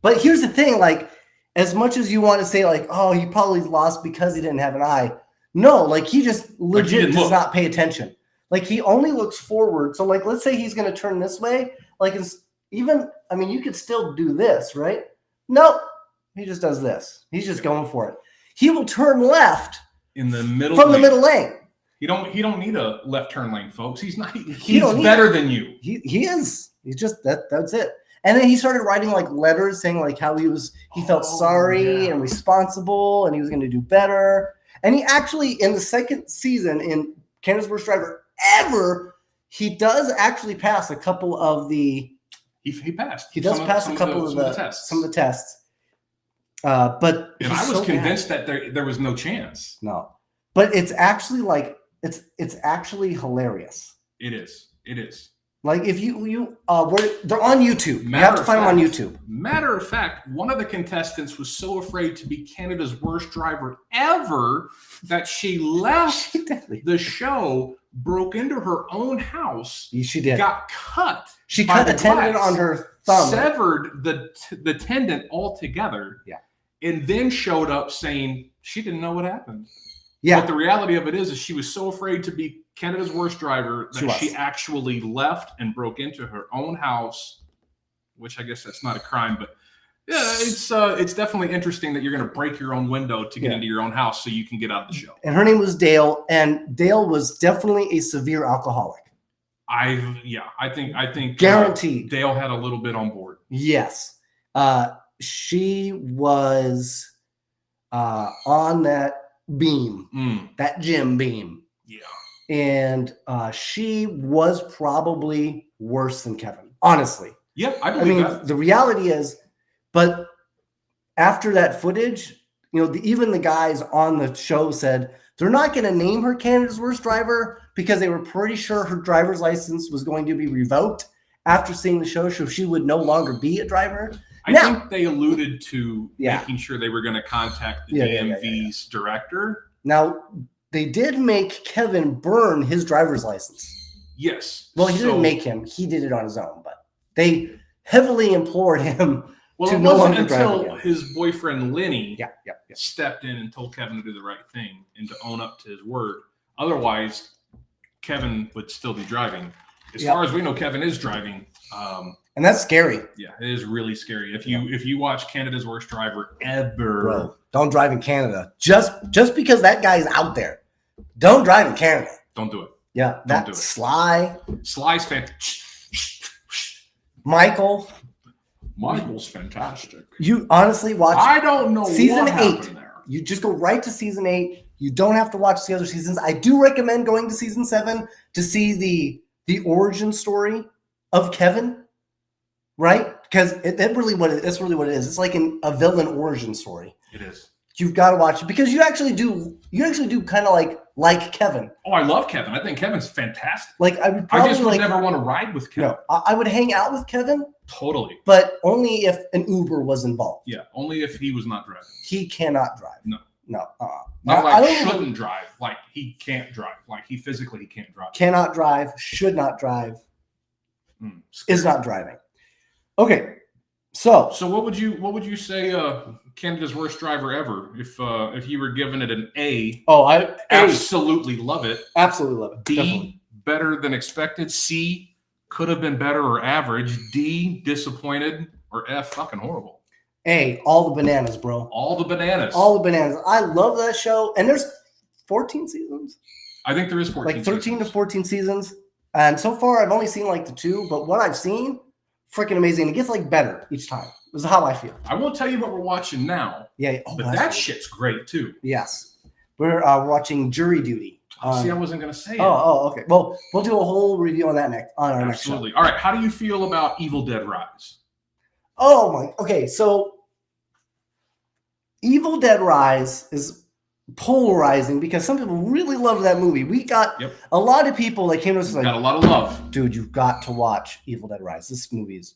But here's the thing, like, as much as you want to say, like, oh, he probably lost because he didn't have an eye. No, like, he just legit does not pay attention. Like, he only looks forward. So, like, let's say he's going to turn this way. Like, you could still do this, right? Nope. He just does this. He's just going for it. He will turn left in the middle from the middle lane. He don't need a left turn lane, folks. He's better than you. He is. He's just that's it. And then he started writing like letters saying like how he felt sorry and responsible and he was going to do better. And he actually, in the second season in Canada's Worst Driver ever, he does actually pass a couple of the. He passed. He does pass a couple of the tests. Some of the tests. But I was convinced that there was no chance. No, but it's actually like it's actually hilarious. It is. It is. Like if they're on YouTube. You have to find them on YouTube. Matter of fact, one of the contestants was so afraid to be Canada's Worst Driver ever that she left the show, broke into her own house. She did. Got cut. She cut the tendon on her thumb. Severed the tendon altogether. Yeah. And then showed up saying she didn't know what happened. Yeah. But the reality of it is she was so afraid to be Canada's Worst Driver that she actually left and broke into her own house, which I guess that's not a crime, but Yeah, it's definitely interesting that you're going to break your own window to get into your own house so you can get out of the show. And her name was Dale, and Dale was definitely a severe alcoholic. I think Guaranteed. Dale had a little bit on board. Yes. She was on that beam, that gym beam. Yeah. And she was probably worse than Kevin, honestly. Yeah, I believe that. The reality is, but after that footage, even the guys on the show said they're not going to name her Canada's worst driver because they were pretty sure her driver's license was going to be revoked after seeing the show, so she would no longer be a driver. I think they alluded to making sure they were going to contact the DMV's director. Now, they did make Kevin burn his driver's license. Yes. Well, he didn't make him. He did it on his own, but they heavily implored him to no longer drive again. Until his boyfriend Lenny stepped in and told Kevin to do the right thing and to own up to his word. Otherwise, Kevin would still be driving. As far as we know, Kevin is driving. And that's scary. Yeah, it is really scary. If you watch Canada's Worst Driver ever, bro, don't drive in Canada. Just because that guy's out there, don't drive in Canada. Don't do it. Yeah, don't do it. Sly's fantastic. Michael's fantastic. You honestly watch. I don't know season what 8. There. You just go right to season 8. You don't have to watch the other seasons. I do recommend going to season 7 to see the origin story of Kevin. Right? Because that's really what it is. It's like a villain origin story. It is. You've got to watch it because you actually do kind of like Kevin. Oh, I love Kevin. I think Kevin's fantastic. I just would never want to ride with Kevin. No, I would hang out with Kevin. Totally. But only if an Uber was involved. Yeah, only if he was not driving. He cannot drive. No. Not shouldn't drive. Like he can't drive. Like he physically can't drive. Cannot drive. Should not drive. Is not driving. Okay. So what would you say Canada's worst driver ever if you were given it an A? Oh, I absolutely love it. Absolutely love it. B, definitely. Better than expected. C, could have been better or average. D, disappointed. Or F, fucking horrible. A, all the bananas, bro. All the bananas. All the bananas. I love that show. And there's 14 seasons. I think there is 14 like 13 to 14 seasons. And so far I've only seen the 2, but what I've seen, freaking amazing. It gets better each time. This is how I feel. I won't tell you what we're watching now. Yeah. But that shit's great too. Yes. We're watching Jury Duty. See, I wasn't going to say it. Oh, okay. Well, we'll do a whole review on that next show. All right. How do you feel about Evil Dead Rise? Oh my. Okay. So Evil Dead Rise is polarizing because some people really love that movie. We got a lot of people that came to us got a lot of love. Dude, you've got to watch Evil Dead Rise. This movie is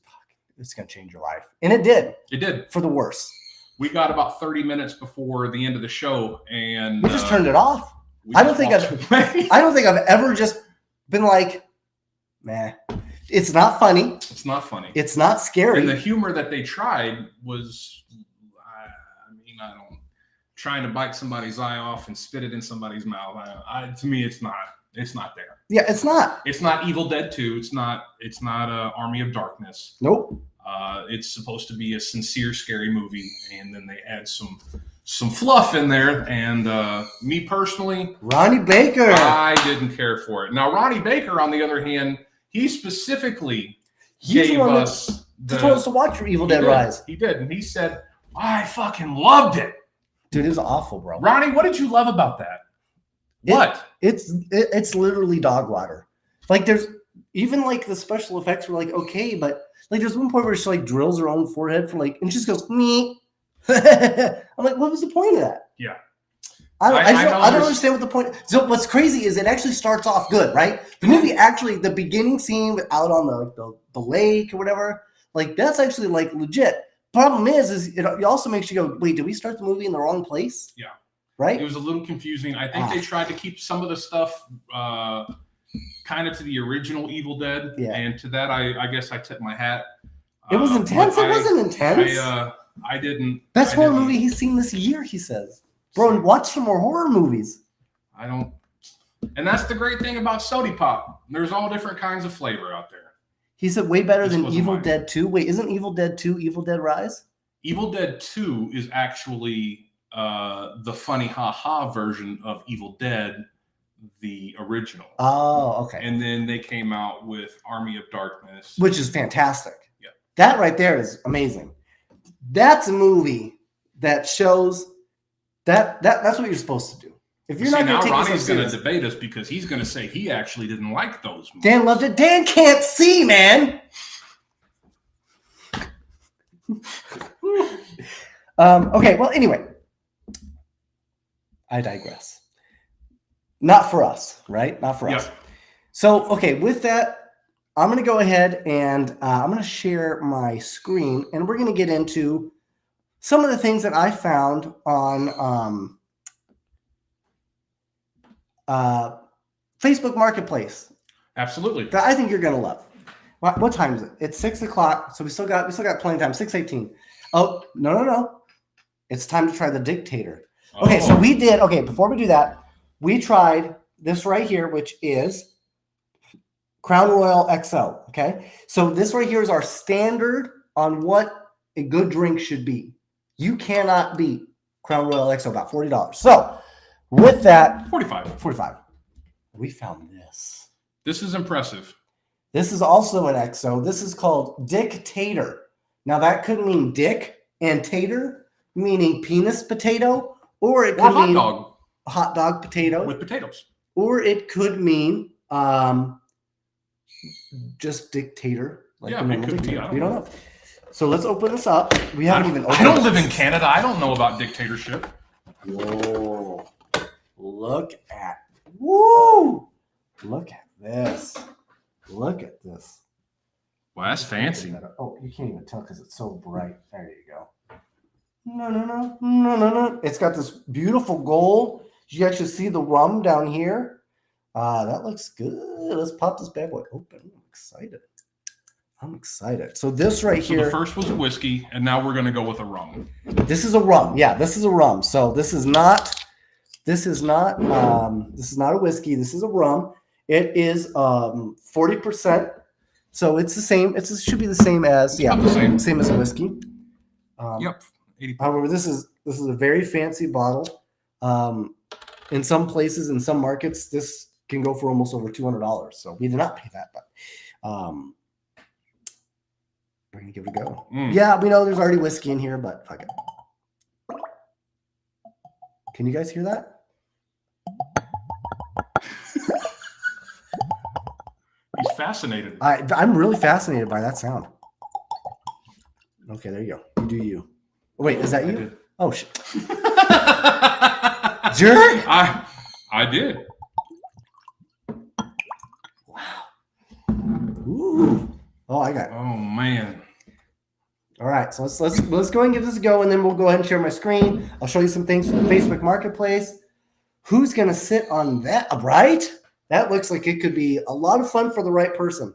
it's going to change your life. And it did. It did. For the worse. We got about 30 minutes before the end of the show and we just turned it off. I don't think I've ever just been like, man, it's not funny. It's not funny. It's not scary. And the humor that they tried was, trying to bite somebody's eye off and spit it in somebody's mouth. To me, it's not there. Yeah, it's not. It's not Evil Dead 2. It's not Army of Darkness. Nope. It's supposed to be a sincere, scary movie, and then they add some fluff in there. And me personally, Ronnie Baker, I didn't care for it. Now, Ronnie Baker, on the other hand, he specifically gave us told us to watch your Evil Dead Rise. He did, and he said, "I fucking loved it." Dude, it was awful, bro. Ronnie, what did you love about that? It's literally dog water. There's even the special effects were okay, but there's one point where she drills her own forehead for and she just goes me. I'm like, what was the point of that? Yeah. I don't understand what the point. So what's crazy is it actually starts off good, right? The movie actually, the beginning scene out on the lake or whatever, that's actually legit. Problem is it also makes you go, wait, did we start the movie in the wrong place? Yeah. Right? It was a little confusing. I think they tried to keep some of the stuff kind of to the original Evil Dead. Yeah. And to that, I guess I tip my hat. It was intense. It wasn't intense. I didn't. Best horror movie he's seen this year, he says. Bro, watch some more horror movies. I don't. And that's the great thing about Sody Pop. There's all different kinds of flavor out there. He said way better than Evil Dead 2. Wait, isn't Evil Dead 2 Evil Dead Rise? Evil Dead 2 is actually the funny ha-ha version of Evil Dead, the original. Oh, okay. And then they came out with Army of Darkness. Which is fantastic. Yeah. That right there is amazing. That's a movie that shows that's what you're supposed to do. If you're not going to take Ronnie's going to serious, debate us because he's going to say he actually didn't like those movies. Dan loved it. Dan can't see, man. Okay, well, anyway, I digress. Not for us, right? Not for us. Yep. So, okay, with that, I'm going to go ahead and I'm going to share my screen, and we're going to get into some of the things that I found on Facebook Marketplace. Absolutely. That I think you're going to love. What time is it? It's 6 o'clock, so we still got plenty of time. 6:18. Oh, no. It's time to try the Dictator. Okay, so we did. Okay, before we do that, we tried this right here, which is Crown Royal XO. Okay, so this right here is our standard on what a good drink should be. You cannot beat Crown Royal XO, about $40. So with that, 45. We found this. This is impressive. This is also an XO. This is called Dictator. Now that could mean dick and tater, meaning penis potato, or it could mean hot dog potato with potatoes, or it could mean just dictator. Like it could be. We don't know. So let's open this up. We haven't even opened I don't live in Canada. I don't know about dictatorship. Whoa. Look at this. Look at this. Well, that's fancy. Oh, you can't even tell because it's so bright. There you go. No. It's got this beautiful gold. You actually see the rum down here. That looks good. Let's pop this bad boy open. I'm excited. So this right here. The first was a whiskey, and now we're going to go with a rum. This is a rum. Yeah, this is a rum. So this is not a whiskey. This is a rum. It is 40%. So it's the same. It should be the same as same as a whiskey. Yep. However, this is a very fancy bottle. In some places, in some markets, this can go for almost over $200. So we did not pay that, but we're gonna give it a go. Yeah, we know there's already whiskey in here, but fuck it. Can you guys hear that? He's fascinated. I'm really fascinated by that sound. Okay, there you go. You do you. Oh, wait, is that you? Did. Oh shit. Jerk. I did. Wow. Ooh. Oh, I got it. Oh man. All right, so let's go and give this a go, and then we'll go ahead and share my screen. I'll show you some things from the Facebook Marketplace. Who's gonna sit on that? Right? That looks like it could be a lot of fun for the right person.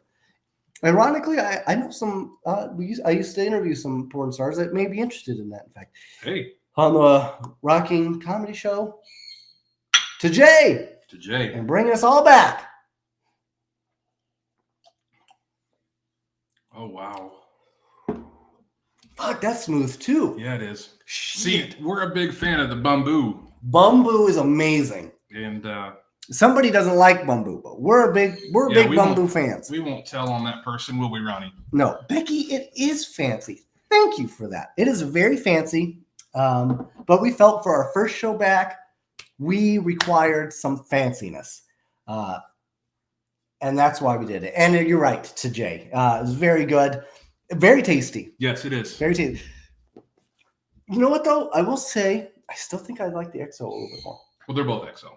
Ironically, I know some. I used to interview some porn stars that may be interested in that. In fact, hey, on the Rocking Comedy Show, to Jay, and bringing us all back. Oh wow! Fuck, that's smooth too. Yeah, it is. Shit. See, we're a big fan of the bamboo. Bamboo is amazing, and somebody doesn't like bamboo, but we're big bamboo fans. We won't tell on that person, will we, Ronnie? No, Becky, it is fancy. Thank you for that. It is very fancy, but we felt for our first show back, we required some fanciness, and that's why we did it. And you're right, to Jay. It was very good, very tasty. Yes, it is. Very tasty. You know what, though? I will say, I still think I like the XO a little bit more. Well, they're both XO.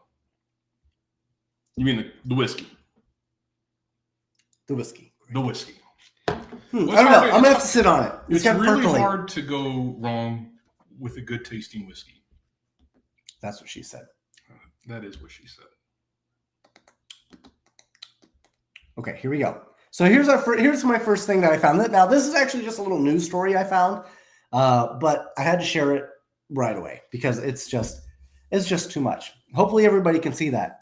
You mean the whiskey? The whiskey. The whiskey. I don't know. I'm going to have to sit on it. It's really hard to go wrong with a good tasting whiskey. That's what she said. That is what she said. Okay, here we go. So here's my first thing that I found. Now, this is actually just a little news story I found, but I had to share it right away because it's just too much. Hopefully everybody can see that.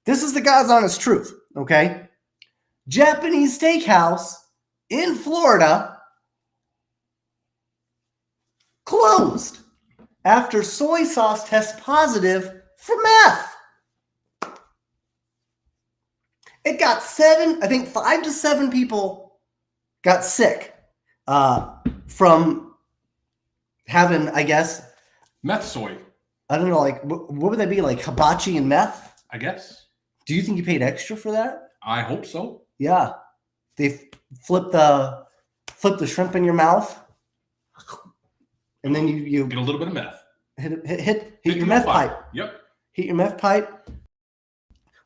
This is the God's honest truth, okay? Japanese steakhouse in Florida closed after soy sauce tests positive for meth. It got 5 to 7 people got sick from having, I guess, Meth soy, I don't know, like, what would that be, like hibachi and meth? I guess. Do you think you paid extra for that? I hope so. Yeah. They flip the shrimp in your mouth, and then you Get a little bit of meth. hit the your meth pipe. Yep. Hit your meth pipe.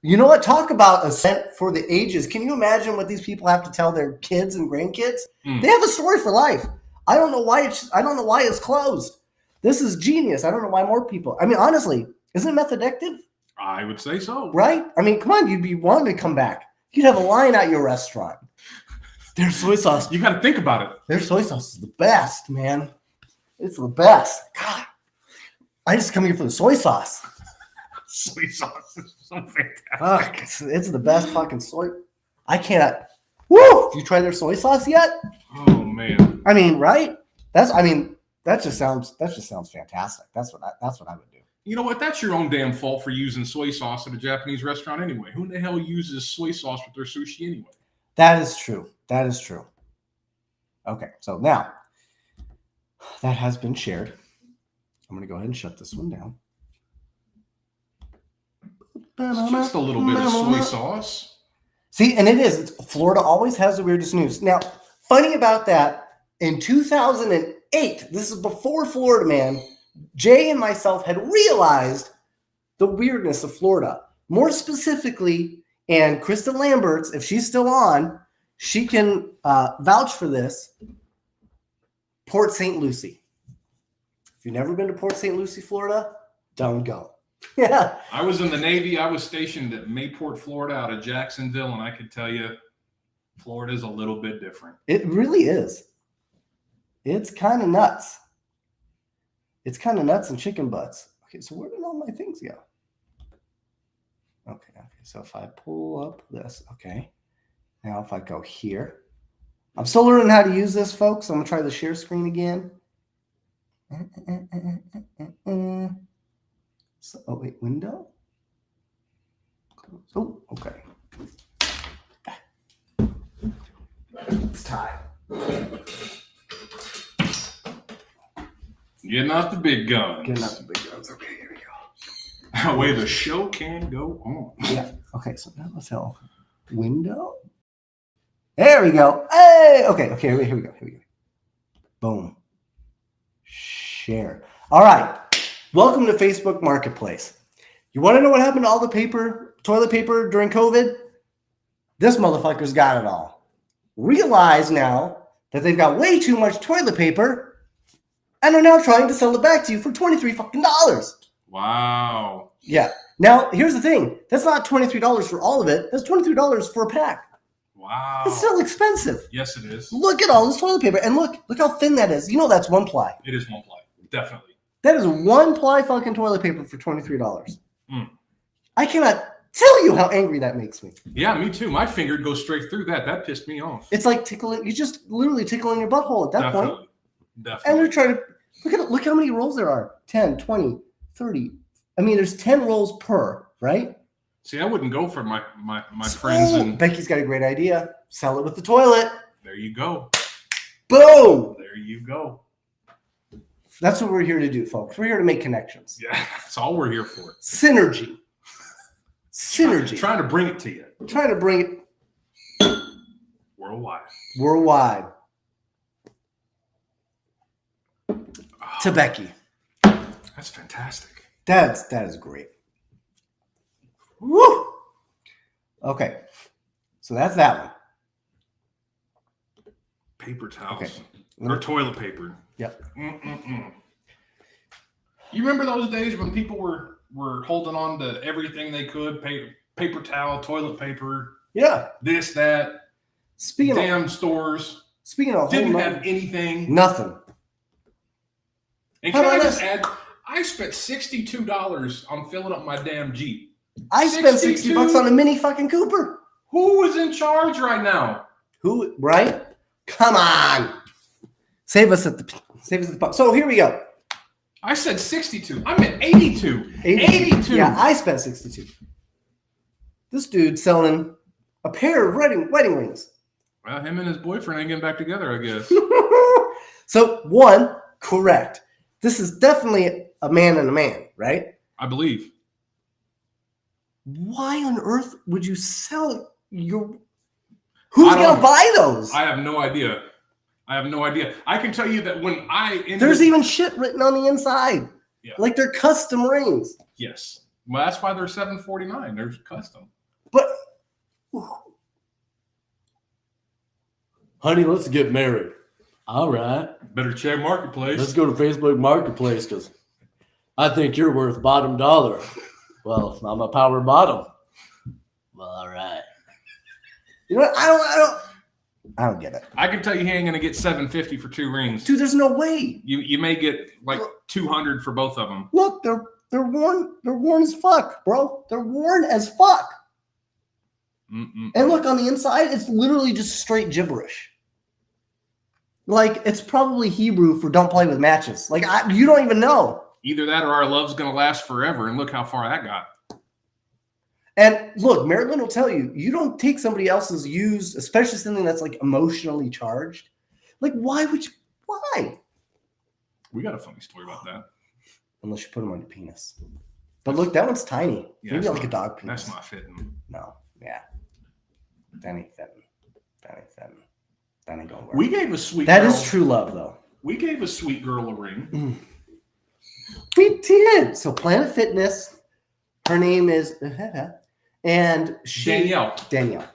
You know what? Talk about a scent for the ages. Can you imagine what these people have to tell their kids and grandkids? They have a story for life. I don't know why it's closed. This is genius. I don't know why more people. I mean, honestly, isn't meth addictive? I would say so. Right? I mean, come on, you'd be wanting to come back. You'd have a line at your restaurant. Their soy sauce. You got to think about it. Their soy sauce is the best, man. It's the best. God, I just come here for the soy sauce. Soy sauce is so fantastic. Fuck, it's the best fucking soy. I cannot. Woo! You try their soy sauce yet? Oh man. I mean, right? That just sounds fantastic. That's what I would do. You know what? That's your own damn fault for using soy sauce at a Japanese restaurant anyway. Who the hell uses soy sauce with their sushi anyway? That is true. That is true. Okay, so now that has been shared. I'm going to go ahead and shut this one down. It's just a little bit of soy sauce. See, and it is. Florida always has the weirdest news. Now, funny about that, in 2008, this is before Florida Man, Jay and myself had realized the weirdness of Florida. More specifically, and Kristen Lamberts, if she's still on, she can vouch for this, Port St. Lucie. If you've never been to Port St. Lucie, Florida, don't go. Yeah. I was in the Navy. I was stationed at Mayport, Florida, out of Jacksonville, and I could tell you, Florida's a little bit different. It really is. It's kind of nuts. It's kind of nuts and chicken butts. Okay, so where did all my things go? Okay, so if I pull up this, okay. Now if I go here, I'm still learning how to use this, folks. I'm going to try the share screen again. So, oh, wait, window? Oh, okay. It's time. Getting out the big guns. Getting out the big guns. Okay, here we go. That way the show can go on. Yeah. Okay, so now let's tell window. There we go. Hey! Okay, here we go. Boom. Share. All right. Welcome to Facebook Marketplace. You want to know what happened to all the toilet paper during COVID? This motherfucker's got it all. Realize now that they've got way too much toilet paper and are now trying to sell it back to you for $23 fucking. Wow. Yeah. Now, here's the thing. That's not $23 for all of it. That's $23 for a pack. Wow. It's still expensive. Yes, it is. Look at all this toilet paper. And look how thin that is. You know that's one ply. It is one ply. Definitely. That is one ply fucking toilet paper for $23. Mm. I cannot tell you how angry that makes me. Yeah, me too. My finger goes straight through that. That pissed me off. It's like tickling. You just literally tickling your butthole at that point. Definitely. And they're trying to look how many rolls there are. 10, 20, 30. I mean, there's 10 rolls per, right? See, I wouldn't go for my friends. And Becky's got a great idea. Sell it with the toilet. there you go. Boom. There you go. That's what we're here to do, folks. We're here to make connections. Yeah, that's all we're here for. Synergy. Trying to bring it to you. Trying to bring it worldwide. To Becky. That's fantastic. That is great. Woo! Okay. So that's that one. Paper towels. Okay. Or toilet paper. Yep. You remember those days when people were holding on to everything they could? Paper towel, toilet paper. Yeah. This, that. Damn stores. Speaking of didn't have anything. Nothing. And can I just add, I spent $62 on filling up my damn Jeep. I spent $60 on a mini fucking Cooper. Who is in charge right now? Who, right? Come on. Save us at the Save us the pump. So here we go. I said 62. I'm at 82. 82. Yeah, I spent 62. This dude's selling a pair of wedding rings. Well, him and his boyfriend ain't getting back together, I guess. So, one, correct. This is definitely a man and a man, right? I believe. Why on earth would you sell your... Who's going to buy those? I have no idea. I can tell you that when There's even shit written on the inside. Yeah. Like they're custom rings. Yes. Well, that's why they're $749. They're custom. But... Honey, let's get married. All right. Better check Marketplace. Let's go to Facebook Marketplace because I think you're worth bottom dollar. Well, I'm a power bottom. Well, all right. You know what? I don't get it. I can tell you he ain't gonna get $750 for 2 rings. Dude, there's no way. You may get like $200 for both of them. Look, they're worn. They're worn as fuck, bro. They're worn as fuck. And look on the inside, it's literally just straight gibberish. Like it's probably Hebrew for "don't play with matches." Like you don't even know. Either that or our love's gonna last forever. And look how far that got. And look, Marilyn will tell you, you don't take somebody else's used, especially something that's like emotionally charged. Like, why would you? Why? We got a funny story about that. Unless you put them on your penis. But look, that one's tiny. Yeah, Maybe like a dog penis. That's not fitting. No. Yeah. That ain't fitting. That ain't gonna work. We gave a sweet That girl, is true love, though. We gave a sweet girl a ring. We did. So Planet Fitness, her name is and Danielle.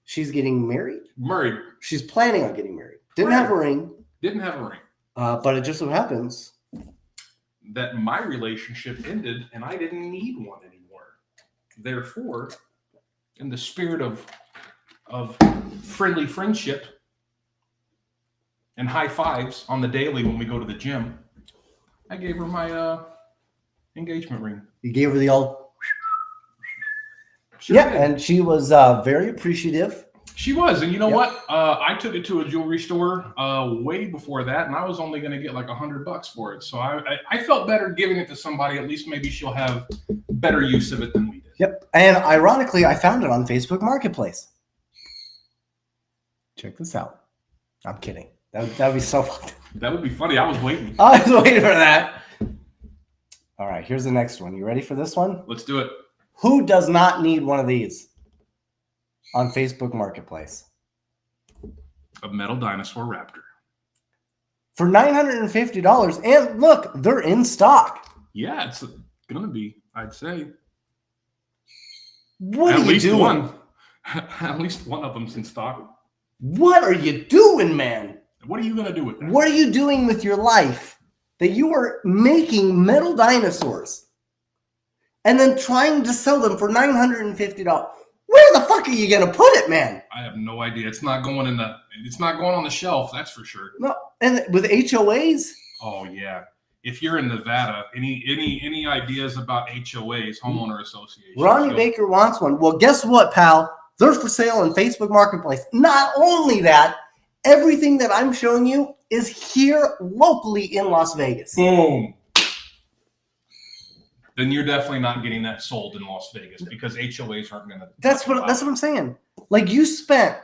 She's getting married. She's planning on getting married. Didn't have a ring. But it just so happens that my relationship ended and I didn't need one anymore. Therefore, in the spirit of friendly friendship and high fives on the daily when we go to the gym, I gave her my engagement ring. You gave her the old... Sure yeah, did. and she was very appreciative. She was, and you know what? I took it to a jewelry store way before that, and I was only going to get like $100 for it. So I felt better giving it to somebody. At least maybe she'll have better use of it than we did. Yep, and ironically, I found it on Facebook Marketplace. Check this out. I'm kidding. That would be so fun. That would be funny. I was waiting. I was waiting for that. All right, here's the next one. You ready for this one? Let's do it. Who does not need one of these on Facebook Marketplace? A metal dinosaur raptor. For $950. And look, they're in stock. Yeah, it's going to be, I'd say. What are you doing? At least one of them's in stock. What are you doing, man? What are you going to do with that? What are you doing with your life that you are making metal dinosaurs and then trying to sell them for $950? Where the fuck are you going to put it, man? I have no idea. It's not going on the shelf, that's for sure. No, and with HOAs? Oh yeah. If you're in Nevada, any ideas about HOAs, homeowner associations? Ronnie Baker wants one. Well, guess what, pal? They're for sale on Facebook Marketplace. Not only that, everything that I'm showing you is here locally in Las Vegas. Boom. Then you're definitely not getting that sold in Las Vegas because HOAs aren't going to. That's what I'm saying. Like you spent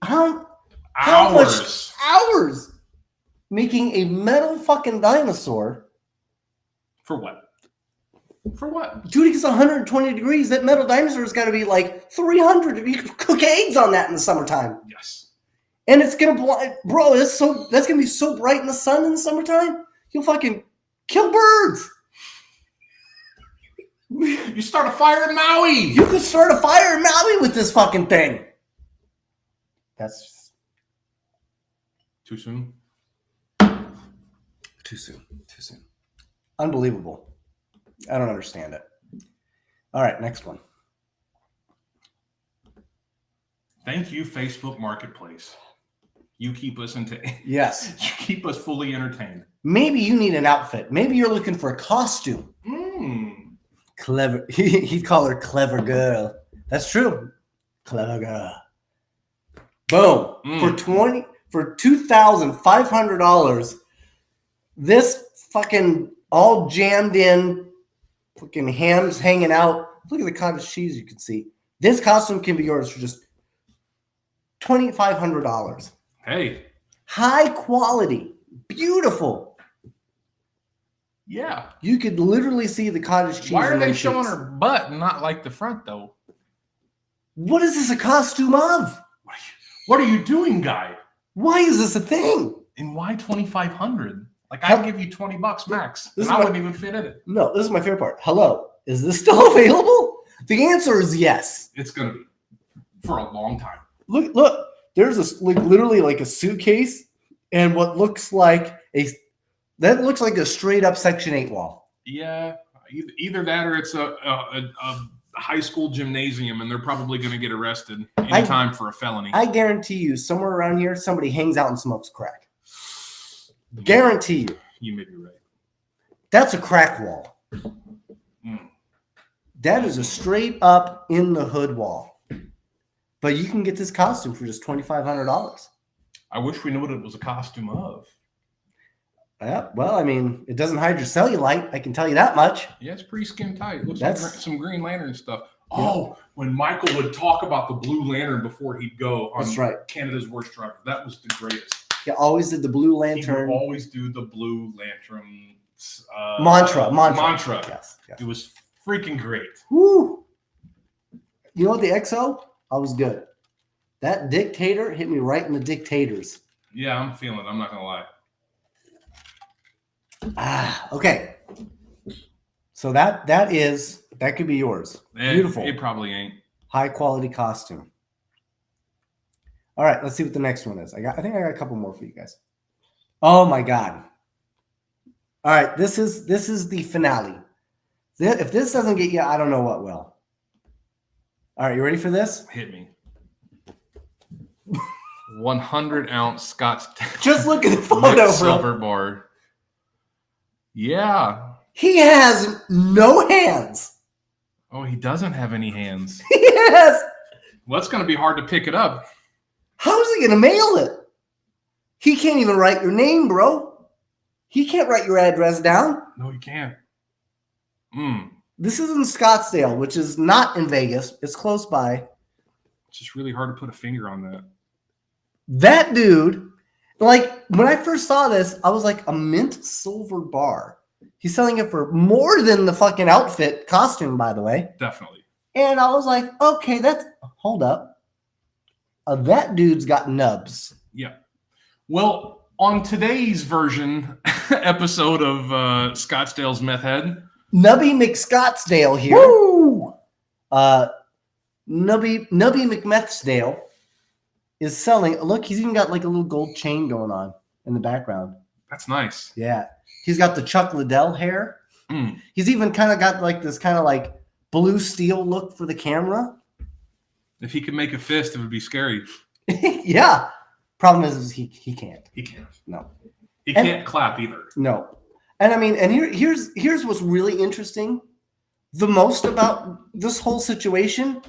how much hours making a metal fucking dinosaur. For what? For what? Dude, it's 120 degrees. That metal dinosaur's got to be like 300. You could cook eggs on that in the summertime. Yes. And it's gonna bro. That's gonna be so bright in the sun in the summertime. You'll fucking kill birds. You start a fire in Maui. You could start a fire in Maui with this fucking thing. That's just too soon. Too soon. Unbelievable. I don't understand it. All right, next one. Thank you, Facebook Marketplace. You keep us Yes. You keep us fully entertained. Maybe you need an outfit. Maybe you're looking for a costume. Clever. He'd call her clever girl. That's true. Clever girl. Boom. for $2,500. This fucking all jammed in, fucking hams hanging out. Look at the cottage cheese you can see. This costume can be yours for just $2,500. Hey, High quality, beautiful. yeah. You could literally see the cottage cheese. Why are in they those showing sheets. her butt and not like the front though? What is this a costume of? What are you doing, guy? Why is this a thing? And why 2,500? Like How- I'd give you 20 bucks max, This and is I my- wouldn't even fit in it. No, this is my favorite part. Hello, is this still available? The answer is yes. It's gonna be for a long time. Look. There's literally like a suitcase and what looks like a straight up Section 8 wall. Yeah, either that or it's a high school gymnasium, and they're probably going to get arrested anytime for a felony. I guarantee you, somewhere around here, somebody hangs out and smokes crack. Guarantee you. You may be right. That's a crack wall. Mm. That is a straight up in the hood wall. But you can get this costume for just $2,500. I wish we knew what it was a costume of. Yeah, well, I mean, it doesn't hide your cellulite. I can tell you that much. Yeah, it's pretty skin tight. It looks That's- like some Green Lantern stuff. Yeah. Oh, when Michael would talk about the Blue Lantern before he'd go on That's right. Canada's Worst Driver, that was the greatest. He always did the Blue He Lantern would always do the Blue Lantern mantra. Mantra. Yes. Yes. It was freaking great. Woo! You know what? The XO, I was good. That dictator hit me right in the dictators. Yeah, I'm feeling it. I'm not gonna lie. Okay. So that could be yours. Beautiful. It probably ain't. High quality costume. All right, let's see what the next one is. I think I got a couple more for you guys. Oh my god. All right, this is the finale. If this doesn't get you, I don't know what will. All right, you ready for this? Hit me. 100-ounce Scotch. Just look at the photo, bro. Silver bar. Yeah. He has no hands. Oh, he doesn't have any hands. Yes. Well, it's going to be hard to pick it up. How is he gonna mail it? He can't even write your name, bro. He can't write your address down. No, you can't. This is in Scottsdale, which is not in Vegas. It's close by. It's just really hard to put a finger on that. That dude, like when I first saw this, I was like, a mint silver bar. He's selling it for more than the fucking outfit costume, by the way. Definitely. And I was like, okay, hold up. That dude's got nubs. Yeah. Well, on today's version episode of Scottsdale's Meth Head, Nubby McScottsdale here. Woo! Nubby McMethsdale is selling. Look, he's even got like a little gold chain going on in the background. that's nice. Yeah. He's got the Chuck Liddell hair. Mm. He's even kind of got like this kind of like blue steel look for the camera. If he could make a fist, it would be scary. Yeah. Problem is he can't. He can't. No. He And- can't clap either. No. And I mean, and here's what's really interesting. The most about this whole situation.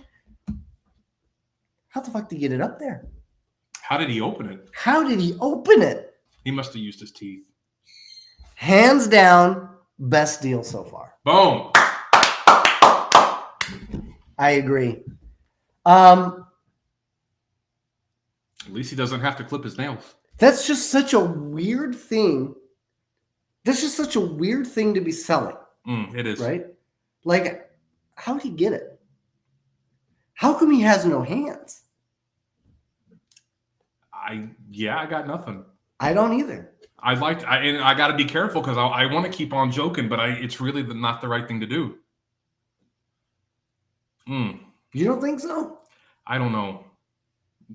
How the fuck did he get it up there? How did he open it? How did he open it? He must have used his teeth. Hands down, best deal so far. Boom. I agree. At least he doesn't have to clip his nails. That's just such a weird thing. That's just such a weird thing to be selling, It is. right? Like, how did he get it? How come he has no hands? I got nothing. I don't either. I got to be careful because I want to keep on joking, but it's really not the right thing to do. You don't think so? I don't know.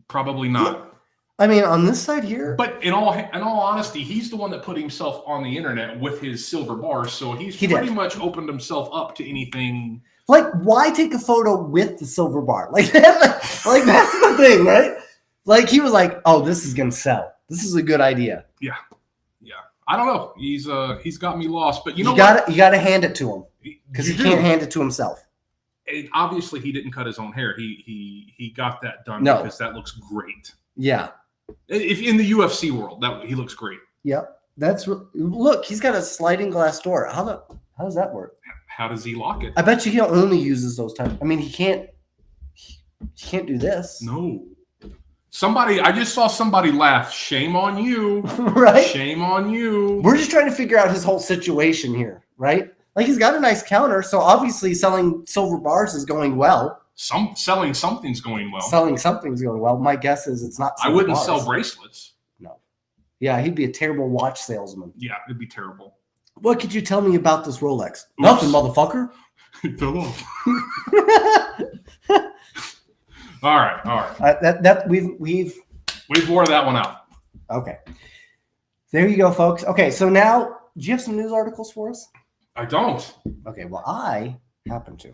Probably not. I mean, on this side here, But in all honesty, he's the one that put himself on the internet with his silver bars, so he did. pretty much opened himself up to anything. like, why take a photo with the silver bar? Like that's the thing, right? Like he was like, "Oh, this is gonna sell. This is a good idea." Yeah. I don't know. He's got me lost, but you know you gotta hand it to him because You he do. can't hand it to himself. And obviously, he didn't cut his own hair. He got that done No. because that looks great. Yeah. If in the UFC world, that he looks great. Yep. Look, he's got a sliding glass door. How does that work? How does he lock it? I bet you he only uses those types. I mean, he can't do this. No. I just saw somebody laugh. Shame on you. Right? Shame on you. We're just trying to figure out his whole situation here, right? Like, he's got a nice counter, so obviously selling silver bars is going well. Selling something's going well. Selling something's going well. My guess is it's not I silver wouldn't bars. sell bracelets. No. Yeah, he'd be a terrible watch salesman. Yeah, it'd be terrible. What could you tell me about this Rolex? Nothing, motherfucker. It fell off. All right. That we've wore that one out. okay. There you go, folks. Okay, so now, do you have some news articles for us? I don't. Okay, well, I happen to.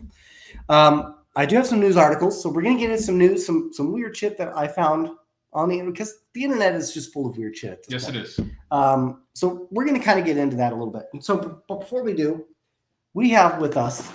I do have some news articles, so we're gonna get into some news, some weird shit that I found on the internet, because the internet is just full of weird shit. Yes, it is. So we're gonna kind of get into that a little bit. And so, but before we do, we have with us.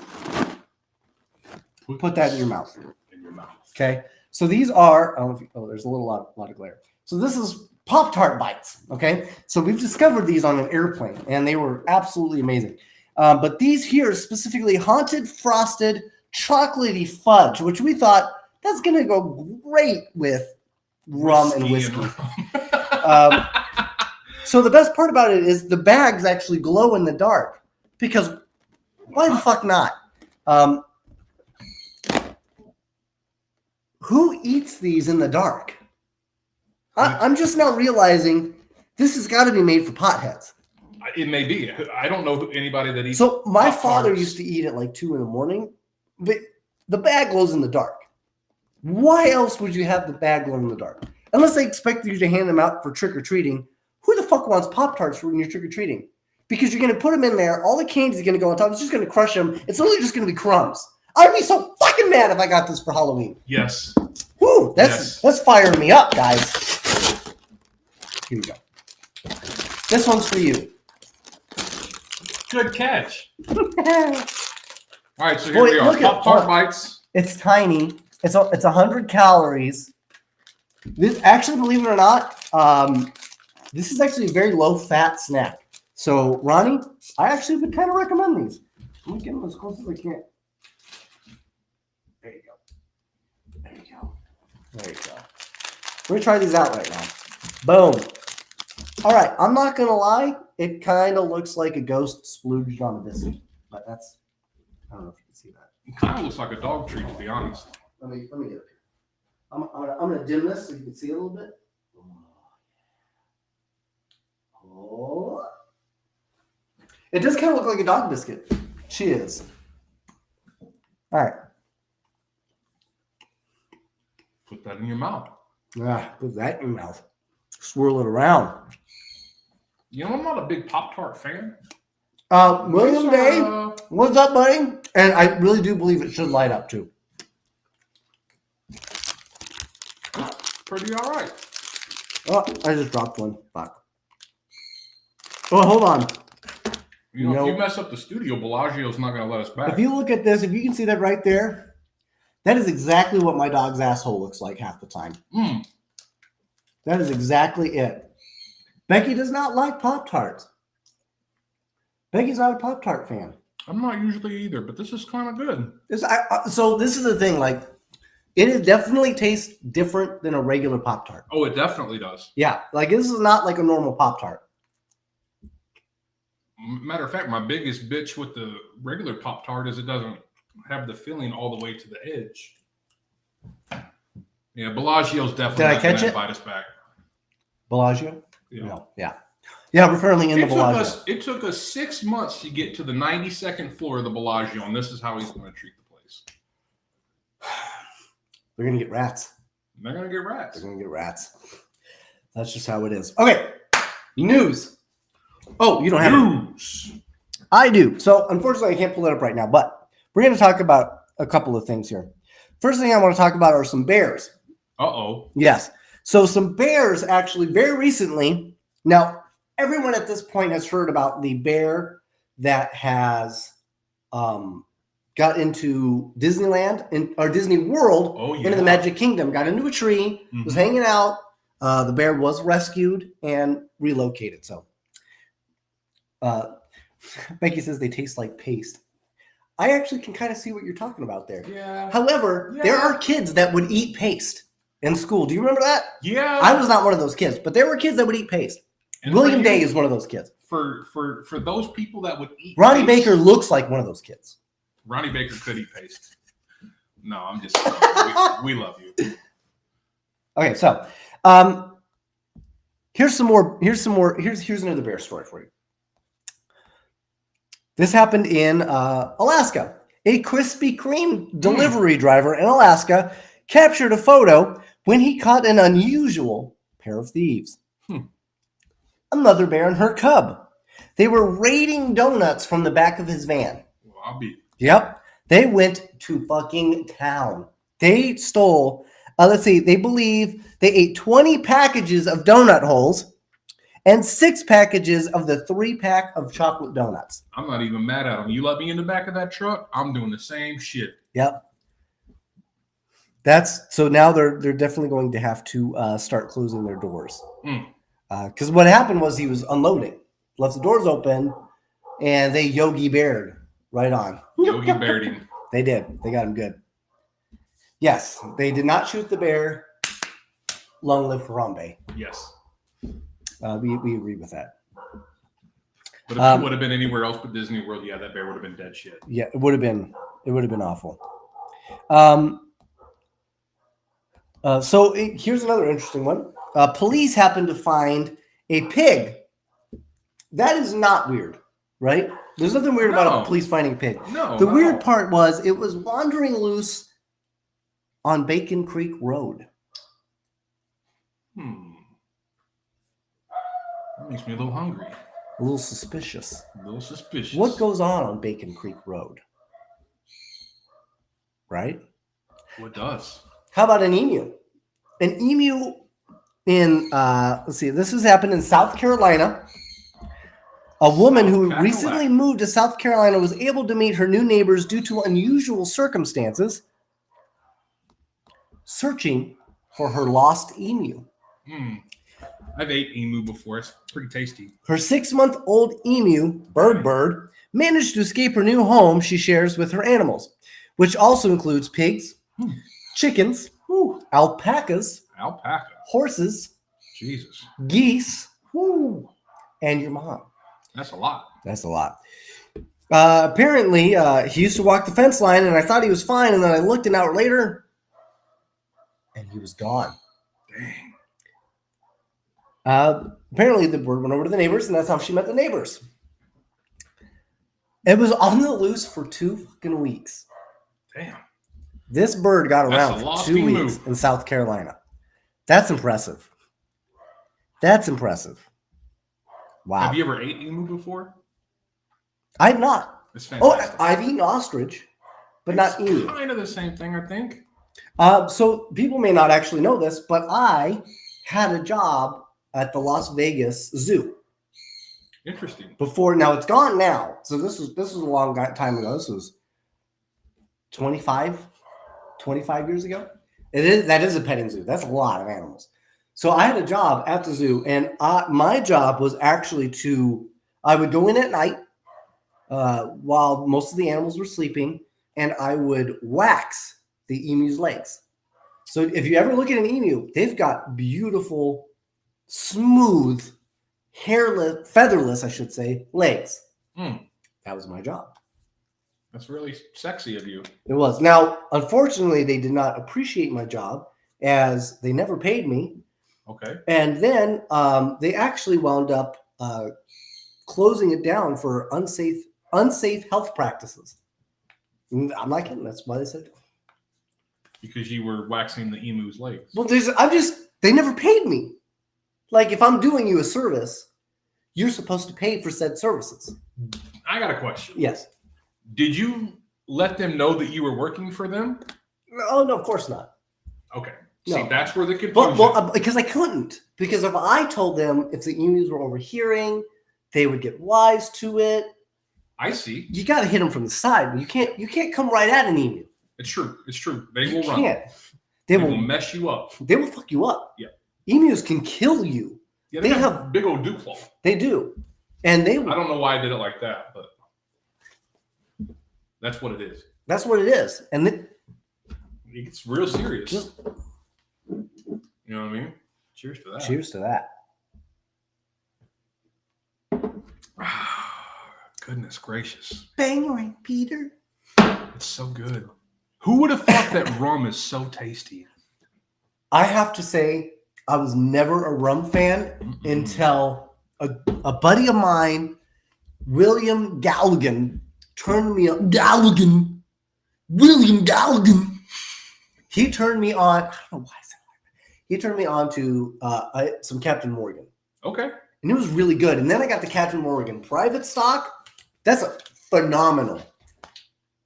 Put that in your mouth. In your mouth. Okay. So these are. There's a lot of glare. So this is Pop-Tart bites. Okay. So we've discovered these on an airplane, and they were absolutely amazing. But these here specifically haunted frosted chocolatey fudge, which we thought that's going to go great with rum and whiskey. So the best part about it is the bags actually glow in the dark, because why the fuck not? Who eats these in the dark? I'm just now realizing this has got to be made for potheads. It may be. I don't know anybody that eats. So my father Pop-Tarts. used to eat at like 2 a.m, but the bag glows in the dark. Why else would you have the bag glow in the dark? Unless they expect you to hand them out for trick-or-treating. Who the fuck wants Pop-Tarts when you're trick-or-treating? Because you're going to put them in there. All the candy's going to go on top. It's just going to crush them. It's literally just going to be crumbs. I'd be so fucking mad if I got this for Halloween. Yes. Woo, that's firing me up, guys. Here we go. This one's for you. Good catch. All right, so here we are. Look at- Pop-Tart bites. It's tiny. It's 100 calories. This actually, believe it or not, this is actually a very low-fat snack. So, Ronnie, I actually would kind of recommend these. Let me get them as close as I can. There you go. There you go. There you go. We're gonna try these out right now. Boom. All right, I'm not gonna lie. It kind of looks like a ghost splooged on a biscuit, but that's. I don't know if you can see that. It kind of looks like a dog treat, to be honest. Let me get up here. I'm gonna dim this so you can see a little bit. Oh. It does kind of look like a dog biscuit. Cheers. All right. Put that in your mouth. Put that in your mouth. Swirl it around. You know, I'm not a big Pop-Tart fan. William Day, what's up, buddy? And I really do believe it should light up too. Pretty all right. Oh, I just dropped one. Fuck. Oh, hold on. You know, Nope. if you mess up the studio, Bellagio's not going to let us back. If you look at this, if you can see that right there, that is exactly what my dog's asshole looks like half the time. Mm. That is exactly it. Becky does not like Pop-Tarts. Becky's not a Pop-Tart fan. I'm not usually either, but this is kind of good. So this is the thing, like, it definitely tastes different than a regular Pop-Tart. Oh, it definitely does. Yeah, like this is not like a normal Pop-Tart. Matter of fact, my biggest bitch with the regular Pop-Tart is it doesn't have the filling all the way to the edge. Yeah, Bellagio's definitely not going to invite us back. Bellagio? Yeah. No. Yeah. Yeah, we're currently in the Bellagio. It took us 6 months to get to the 92nd floor of the Bellagio, and this is how he's going to treat the place. They're going to get rats. They're going to get rats. They're going to get rats. That's just how it is. Okay. News. Oh, you don't have News. I do. So, unfortunately, I can't pull it up right now, but we're going to talk about a couple of things here. First thing I want to talk about are some bears. Uh-oh. Yes. So, some bears actually very recently. Now, everyone at this point has heard about the bear that has got into Disneyland or Disney World into the Magic Kingdom, got into a tree, was hanging out, The bear was rescued and relocated. So, Becky says they taste like paste. I actually can kind of see what you're talking about there. Yeah. However, there are kids that would eat paste in school. Do you remember that? Yeah. I was not one of those kids, but there were kids that would eat paste. And William Day is one of those kids. For those people that would eat Ronnie paste, Baker looks like one of those kids. Ronnie Baker could eat paste. No, I'm just we love you. Okay, so here's another bear story for you. This happened in Alaska. A Krispy Kreme delivery driver in Alaska captured a photo when he caught an unusual pair of thieves. A mother bear and her cub. They were raiding donuts from the back of his van. Well, I'll be. Yep. They went to fucking town. They stole, they believe they ate 20 packages of donut holes and 6 packages of the 3-pack of chocolate donuts. I'm not even mad at them. You let me in the back of that truck, I'm doing the same shit. Yep. So now they're definitely going to have to start closing their doors. Because what happened was he was unloading, left the doors open, and they Yogi Beared right on. Yogi Beared him. They did. They got him good. Yes, they did not shoot the bear. Long live Harambe. Yes. We agree with that. But if it would have been anywhere else but Disney World, yeah, that bear would have been dead shit. Yeah, it would have been awful. Here's another interesting one. Police happened to find a pig. That is not weird, right? There's nothing weird about a police finding a pig. No. The weird part was it was wandering loose on Bacon Creek Road. That makes me a little hungry. A little suspicious. A little suspicious. What goes on Bacon Creek Road? Right? What does? How about an emu? An emu in, this has happened in South Carolina. A woman who recently moved to South Carolina was able to meet her new neighbors due to unusual circumstances, searching for her lost emu. I've ate emu before. It's pretty tasty. Her 6-month-old emu, Bird, managed to escape her new home she shares with her animals, which also includes pigs, chickens, alpacas, horses, Jesus, geese, and your mom. That's a lot. That's a lot. Apparently, he used to walk the fence line, and I thought he was fine, and then I looked an hour later, and he was gone. Dang. Apparently, the bird went over to the neighbors, and that's how she met the neighbors. It was on the loose for 2 fucking weeks. Damn. This bird got around for 2 weeks in South Carolina. That's impressive. Wow. Have you ever ate emu before? I've not. It's fantastic. I've eaten ostrich, but not emu. Kind of the same thing, I think. So people may not actually know this, but I had a job at the Las Vegas Zoo. Interesting. Now it's gone now. So this was a long time ago. This was 25 years ago. That is a petting zoo. That's a lot of animals. So I had a job at the zoo, and my job was actually I would go in at night while most of the animals were sleeping, and I would wax the emu's legs. So if you ever look at an emu, they've got beautiful, smooth, hairless, featherless, I should say, legs. That was my job. That's really sexy of you. It was. Now, unfortunately, they did not appreciate my job as they never paid me. Okay. And then they actually wound up closing it down for unsafe health practices. I'm not kidding. That's why they said it. Because you were waxing the emu's legs. Well, they never paid me. Like, if I'm doing you a service, you're supposed to pay for said services. I got a question. Yes. Did you let them know that you were working for them? Oh, no, of course not. Okay. No. See, that's where the confusion. Because I couldn't. Because if I told them if the emus were overhearing, they would get wise to it. I see. You got to hit them from the side. You can't come right at an emu. It's true. They will run. Can't. They will mess you up. They will fuck you up. Yeah. Emus can kill you. Yeah, They they have- have big old dew claw. They do. And they I don't know why I did it like that, but that's what it is. that's what it is. And It gets real serious. just You know what I mean? Cheers to that. cheers to that. Goodness gracious. Bang, Peter. It's so good. Who would have thought that rum is so tasty? I have to say, I was never a rum fan until a buddy of mine, William Galligan, turned me on. William Galligan. He turned me on. I don't know why I said like that. He turned me on to some Captain Morgan, Okay. and it was really good. And then I got the Captain Morgan private stock. That's a phenomenal.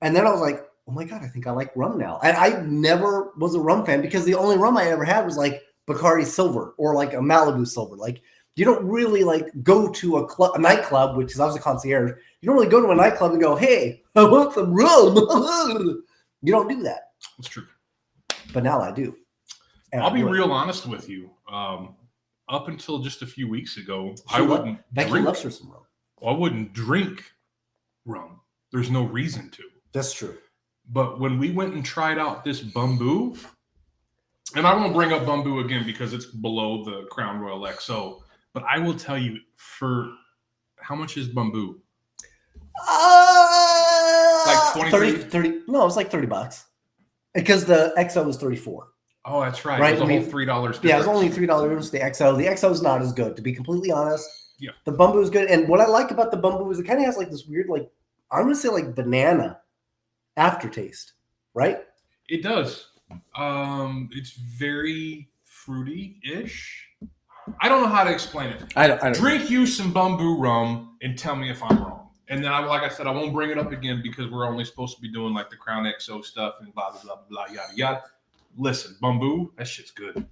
And then I was like, oh my God, I think I like rum now. And I never was a rum fan because the only rum I ever had was like Bacardi Silver or like a Malibu Silver. Like you don't really like go to a nightclub, which is I was a concierge. You don't really go to a nightclub and go, hey, I want some rum. You don't do that. That's true. But now I do. And I'll I be do it. real honest with you. Up until just a few weeks ago, I She lo- wouldn't Becky drink. loves her some rum. I wouldn't drink rum. There's no reason to. That's true. But when we went and tried out this Bumbu, and I won't bring up Bumbu again because it's below the Crown Royal XO, but I will tell you for how much is Bumbu? Like 30, 30. No, it was like $30 because the XO was 34. Oh, that's right. Right, It was I a mean, whole $3 difference. Yeah, it was only $3. The XO. The XO is not as good, to be completely honest. Yeah. The Bumbu is good. And what I like about the Bumbu is it kind of has like this weird, like, I'm going to say like banana aftertaste, right? It does. It's very fruity-ish. I don't know how to explain it. I don't Drink you some Bumbu rum and tell me if I'm wrong. And then, like I said, I won't bring it up again because we're only supposed to be doing like the Crown XO stuff and blah, blah, blah, blah, yada, yada. Listen, Bumbu, that shit's good.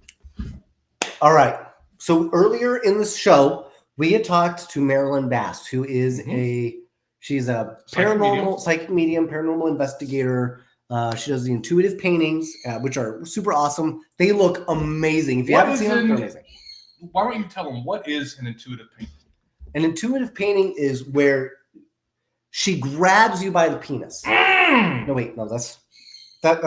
All right. So earlier in the show, we had talked to Marilyn Bass, who is she's a psychic medium, paranormal investigator. She does the intuitive paintings, which are super awesome. They look amazing. If you haven't seen them, they're amazing. Why don't you tell them what is an intuitive painting? An intuitive painting is where she grabs you by the penis. No, wait, no, that's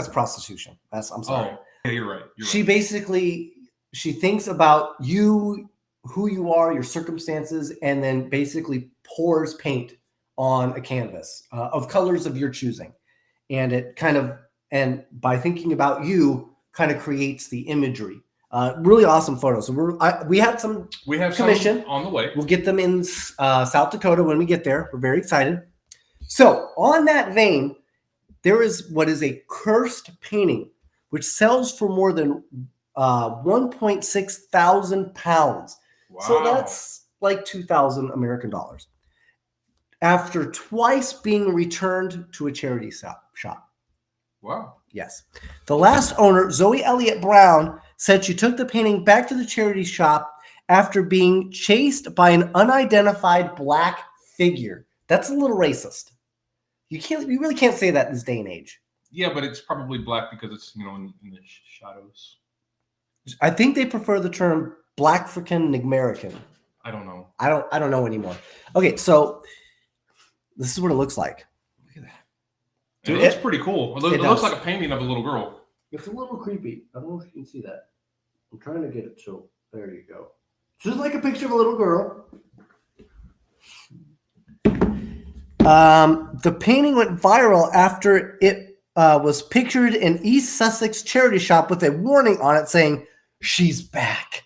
prostitution. I'm sorry. Oh, yeah, you're right. She basically she thinks about you, who you are, your circumstances, and then basically pours paint on a canvas of colors of your choosing. And it kind of, and by thinking about you, kind of creates the imagery. Really awesome photos. So we have some commission some on the way. We'll get them in South Dakota when we get there. We're very excited. So on that vein, there is what is a cursed painting, which sells for more than 1.6 thousand pounds. Wow. So that's like 2,000 American dollars. After twice being returned to a charity shop. Wow. Yes. The last owner, Zoe Elliott Brown, said she took the painting back to the charity shop after being chased by an unidentified black figure. That's a little racist. You really can't say that in this day and age. Yeah, but it's probably black because it's in the shadows. I think they prefer the term Black African American. I don't know. I don't know anymore. Okay, so this is what it looks like. Look at that. Dude, it looks pretty cool. It looks like a painting of a little girl. It's a little creepy. I don't know if you can see that. I'm trying to get it so there you go. Just like a picture of a little girl. The painting went viral after it was pictured in East Sussex charity shop with a warning on it saying, "She's back."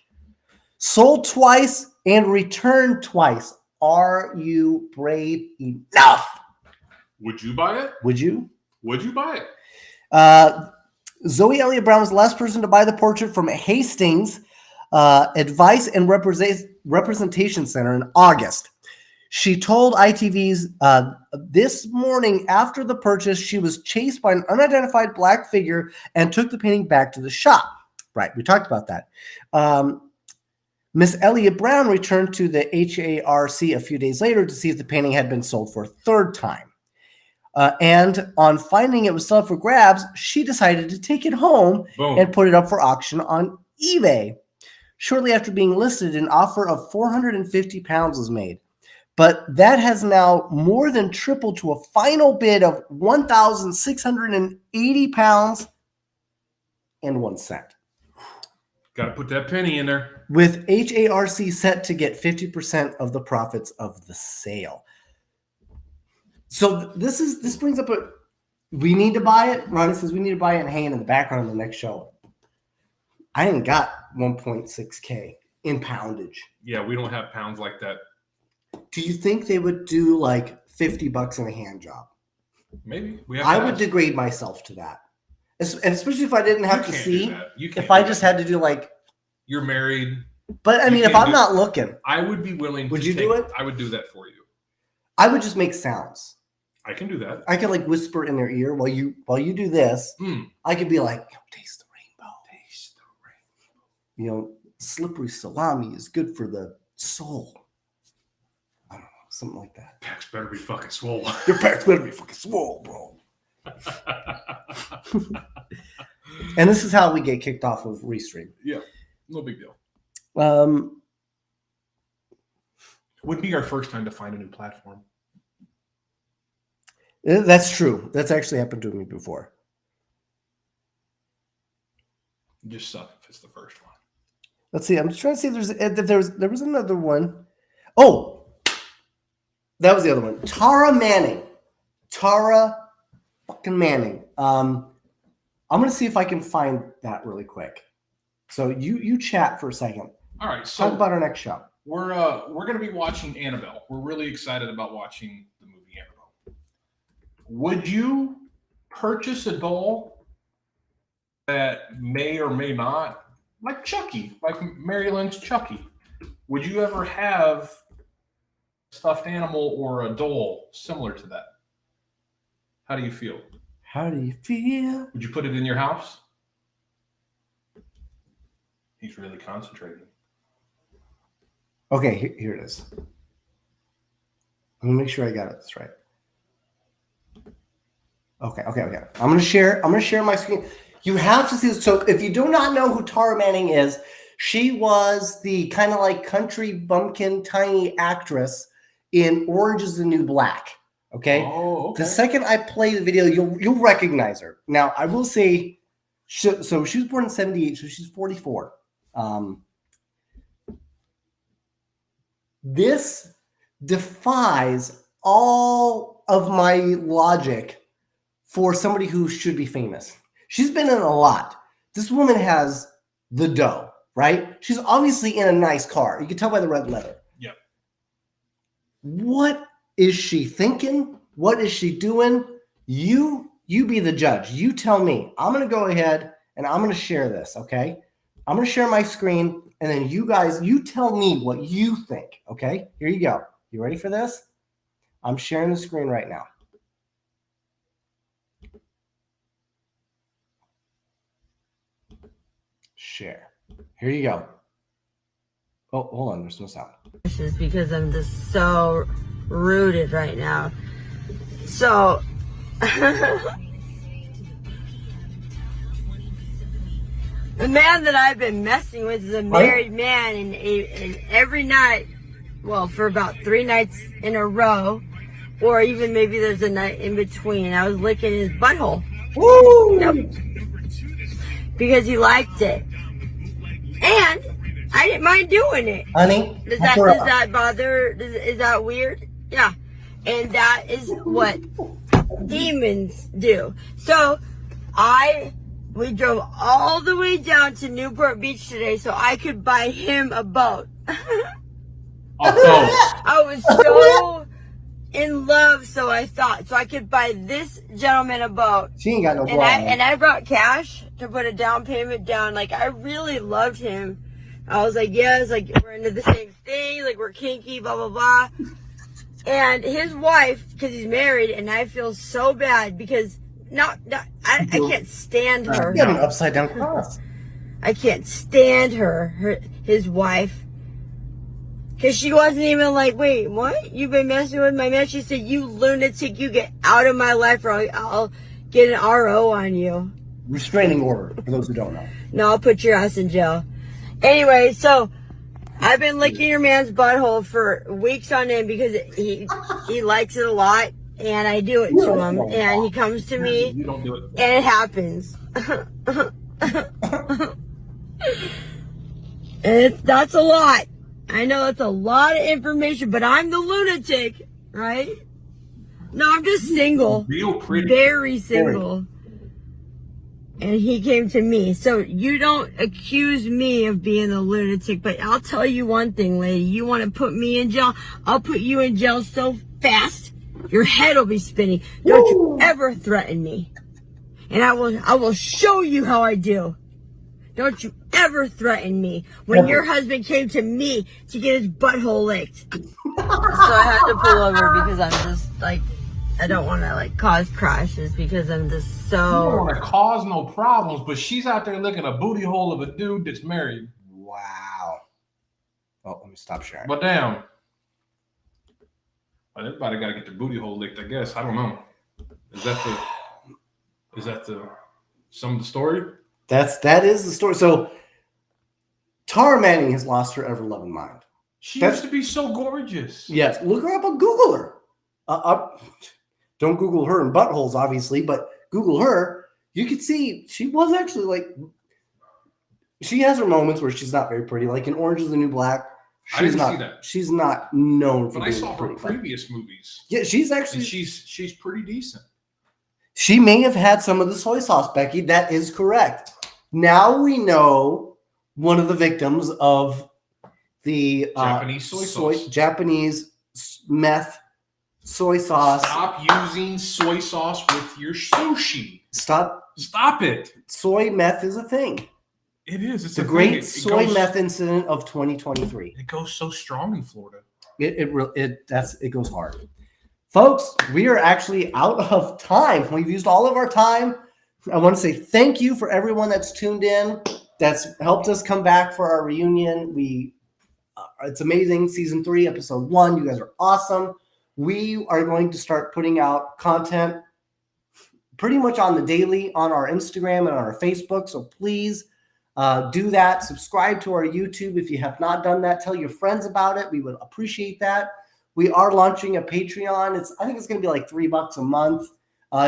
Sold twice and returned twice. Are you brave enough? Would you buy it? Would you? Would you buy it? Zoe Elliott Brown was the last person to buy the portrait from Hastings Advice and Representation Center in August. She told ITV's this morning after the purchase, she was chased by an unidentified black figure and took the painting back to the shop. Right, we talked about that. Miss Elliott Brown returned to the HARC a few days later to see if the painting had been sold for a third time. And on finding it was still up for grabs, she decided to take it home Boom. and put it up for auction on eBay. Shortly after being listed, an offer of 450 pounds was made. But that has now more than tripled to a final bid of 1,680 pounds and 1 cent. Got to put that penny in there. With HARC set to get 50% of the profits of the sale. So this brings up we need to buy it. Ronnie says we need to buy it and hang it in the background of the next show. I ain't got 1.6K in poundage. Yeah, we don't have pounds like that. Do you think they would do like $50 in a hand job? Maybe. I would degrade myself to that. And especially if I didn't have to see. If I just had to do like. You're married. But I mean, if I'm not looking. I would be willing to. Would you do it? I would do that for you. I would just make sounds. I can do that. I could like whisper in their ear while you do this. I could be like, taste the rainbow. Taste the rainbow. Slippery salami is good for the soul. I don't know, something like that. Packs better be fucking swole. Your packs better be fucking swole, bro. And this is how we get kicked off of Restream. Yeah, no big deal. Would be our first time to find a new platform. That's true. That's actually happened to me before. You just suck if it's the first one. Let's see. I'm just trying to see if there was another one. Oh, that was the other one. Tara Manning. Tara fucking Manning. I'm gonna see if I can find that really quick. So you chat for a second. All right. So talk about our next show. We're gonna be watching Annabelle. We're really excited about watching the movie Annabelle. Would you purchase a doll that may or may not, like Chucky, like Mary Lynn's Chucky? Would you ever have a stuffed animal or a doll similar to that? How do you feel? How do you feel? Would you put it in your house? He's really concentrating. Okay, here it is. I'm gonna make sure I got this right. Okay. I'm gonna share my screen. You have to see this. So if you do not know who Tara Manning is, she was the kind of like country bumpkin tiny actress in Orange is the New Black. Okay. Oh, okay. The second I play the video, you'll recognize her. Now I will say, so she was born in 1978, so she's 44. This defies all of my logic for somebody who should be famous. She's been in a lot. This woman has the dough, right? She's obviously in a nice car. You can tell by the red leather. Yep. What is she thinking? What is she doing? You be the judge. You tell me. I'm going to go ahead and I'm going to share this, okay? I'm going to share my screen, and then you guys, you tell me what you think, okay? Here you go. You ready for this? I'm sharing the screen right now. Share. Here you go. Oh, hold on. There's no sound. Because I'm just so rooted right now. So, the man that I've been messing with is a married man, and every night, well, for about 3 nights in a row, or even maybe there's a night in between, I was licking his butthole. Woo! Yep. Because he liked it. And I didn't mind doing it. Honey, does that bother? Is that weird? Yeah. And that is what demons do. So we drove all the way down to Newport Beach today so I could buy him a boat. I was so in love, so I thought, so I could buy this gentleman a boat. She ain't got no and I brought cash to put a down payment down. Like, I really loved him. I was like, yes, like, we're into the same thing, like, we're kinky, blah, blah, blah. And his wife, because he's married, and I feel so bad because I can't stand her. You got an upside down cross. I can't stand his wife. Because she wasn't even like, wait, what? You've been messing with my man? She said, you lunatic, you get out of my life or I'll get an RO on you. Restraining order, for those who don't know. No, I'll put your ass in jail. Anyway, so I've been licking your man's butthole for weeks on end because he likes it a lot, and I do it to him, and he comes to me, You don't do it. and it happens. And that's a lot. I know that's a lot of information, but I'm the lunatic, right? No, I'm just single. Real pretty. Very single. And he came to me. So you don't accuse me of being a lunatic, but I'll tell you one thing, lady. You want to put me in jail? I'll put you in jail so fast, your head will be spinning. Don't you ever threaten me. And I will show you how I do. Don't you ever threaten me. When your husband came to me to get his butthole licked. So I had to pull over because I'm just like, I don't want to like cause crashes because I'm just so. You don't want to cause no problems, but she's out there licking a booty hole of a dude that's married. Wow. Oh, let me stop sharing. But damn. Well, everybody got to get their booty hole licked, I guess. I don't know. Is that the some of the story? That is the story. So Tara Manning has lost her ever-loving mind. She used to be so gorgeous. Yes, look her up on Google her. Don't Google her and buttholes, obviously, but Google her. You could see she was actually like. She has her moments where she's not very pretty, like in Orange Is the New Black. I didn't see that. She's not known for but being I saw pretty. her previous movies. Yeah, she's actually. And she's pretty decent. She may have had some of the soy sauce, Becky. That is correct. Now we know one of the victims of the Japanese soy sauce. Japanese meth soy sauce. Stop using soy sauce with your sushi. Stop it. Soy meth is a thing. It is. It's the a great thing. soy meth incident of 2023. It goes so strong in Florida. It goes hard. Folks, we are actually out of time. We've used all of our time. I want to say thank you for everyone that's tuned in, that's helped us come back for our reunion. It's amazing. Season 3, episode 1. You guys are awesome. We are going to start putting out content pretty much on the daily on our Instagram and on our Facebook. So please do that. Subscribe to our YouTube if you have not done that. Tell your friends about it. We would appreciate that. We are launching a Patreon. I think it's going to be like $3 a month,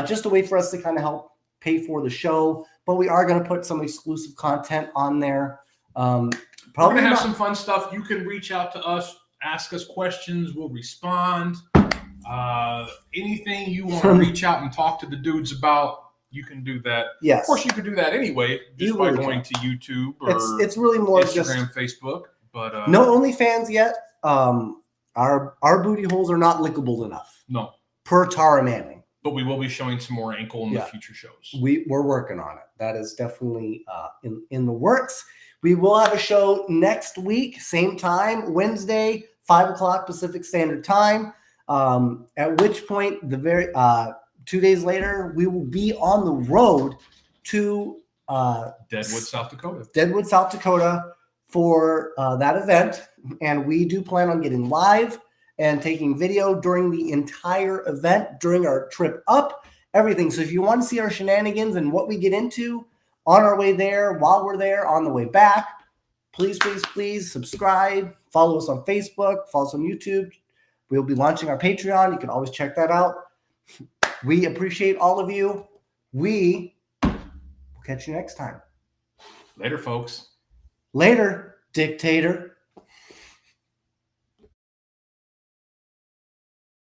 just a way for us to kind of help pay for the show. But we are going to put some exclusive content on there. We're going to have some fun stuff. You can reach out to us, ask us questions. We'll respond. Anything you want to reach out and talk to the dudes about, you can do that. Yes. Of course, you could do that anyway, just by going to YouTube or it's really more Instagram, Facebook. But no OnlyFans yet. Our booty holes are not lickable enough. No. Per Tara Manning. But we will be showing some more ankle in the future shows. We're working on it. That is definitely in the works. We will have a show next week, same time, Wednesday, 5 o'clock Pacific Standard Time. At which point, 2 days later, we will be on the road to Deadwood, South Dakota for that event. And we do plan on getting live and taking video during the entire event, during our trip up, everything. So if you want to see our shenanigans and what we get into on our way there, while we're there, on the way back, please, please, please subscribe. Follow us on Facebook. Follow us on YouTube. We'll be launching our Patreon. You can always check that out. We appreciate all of you. We will catch you next time. Later, folks. Later, dictator.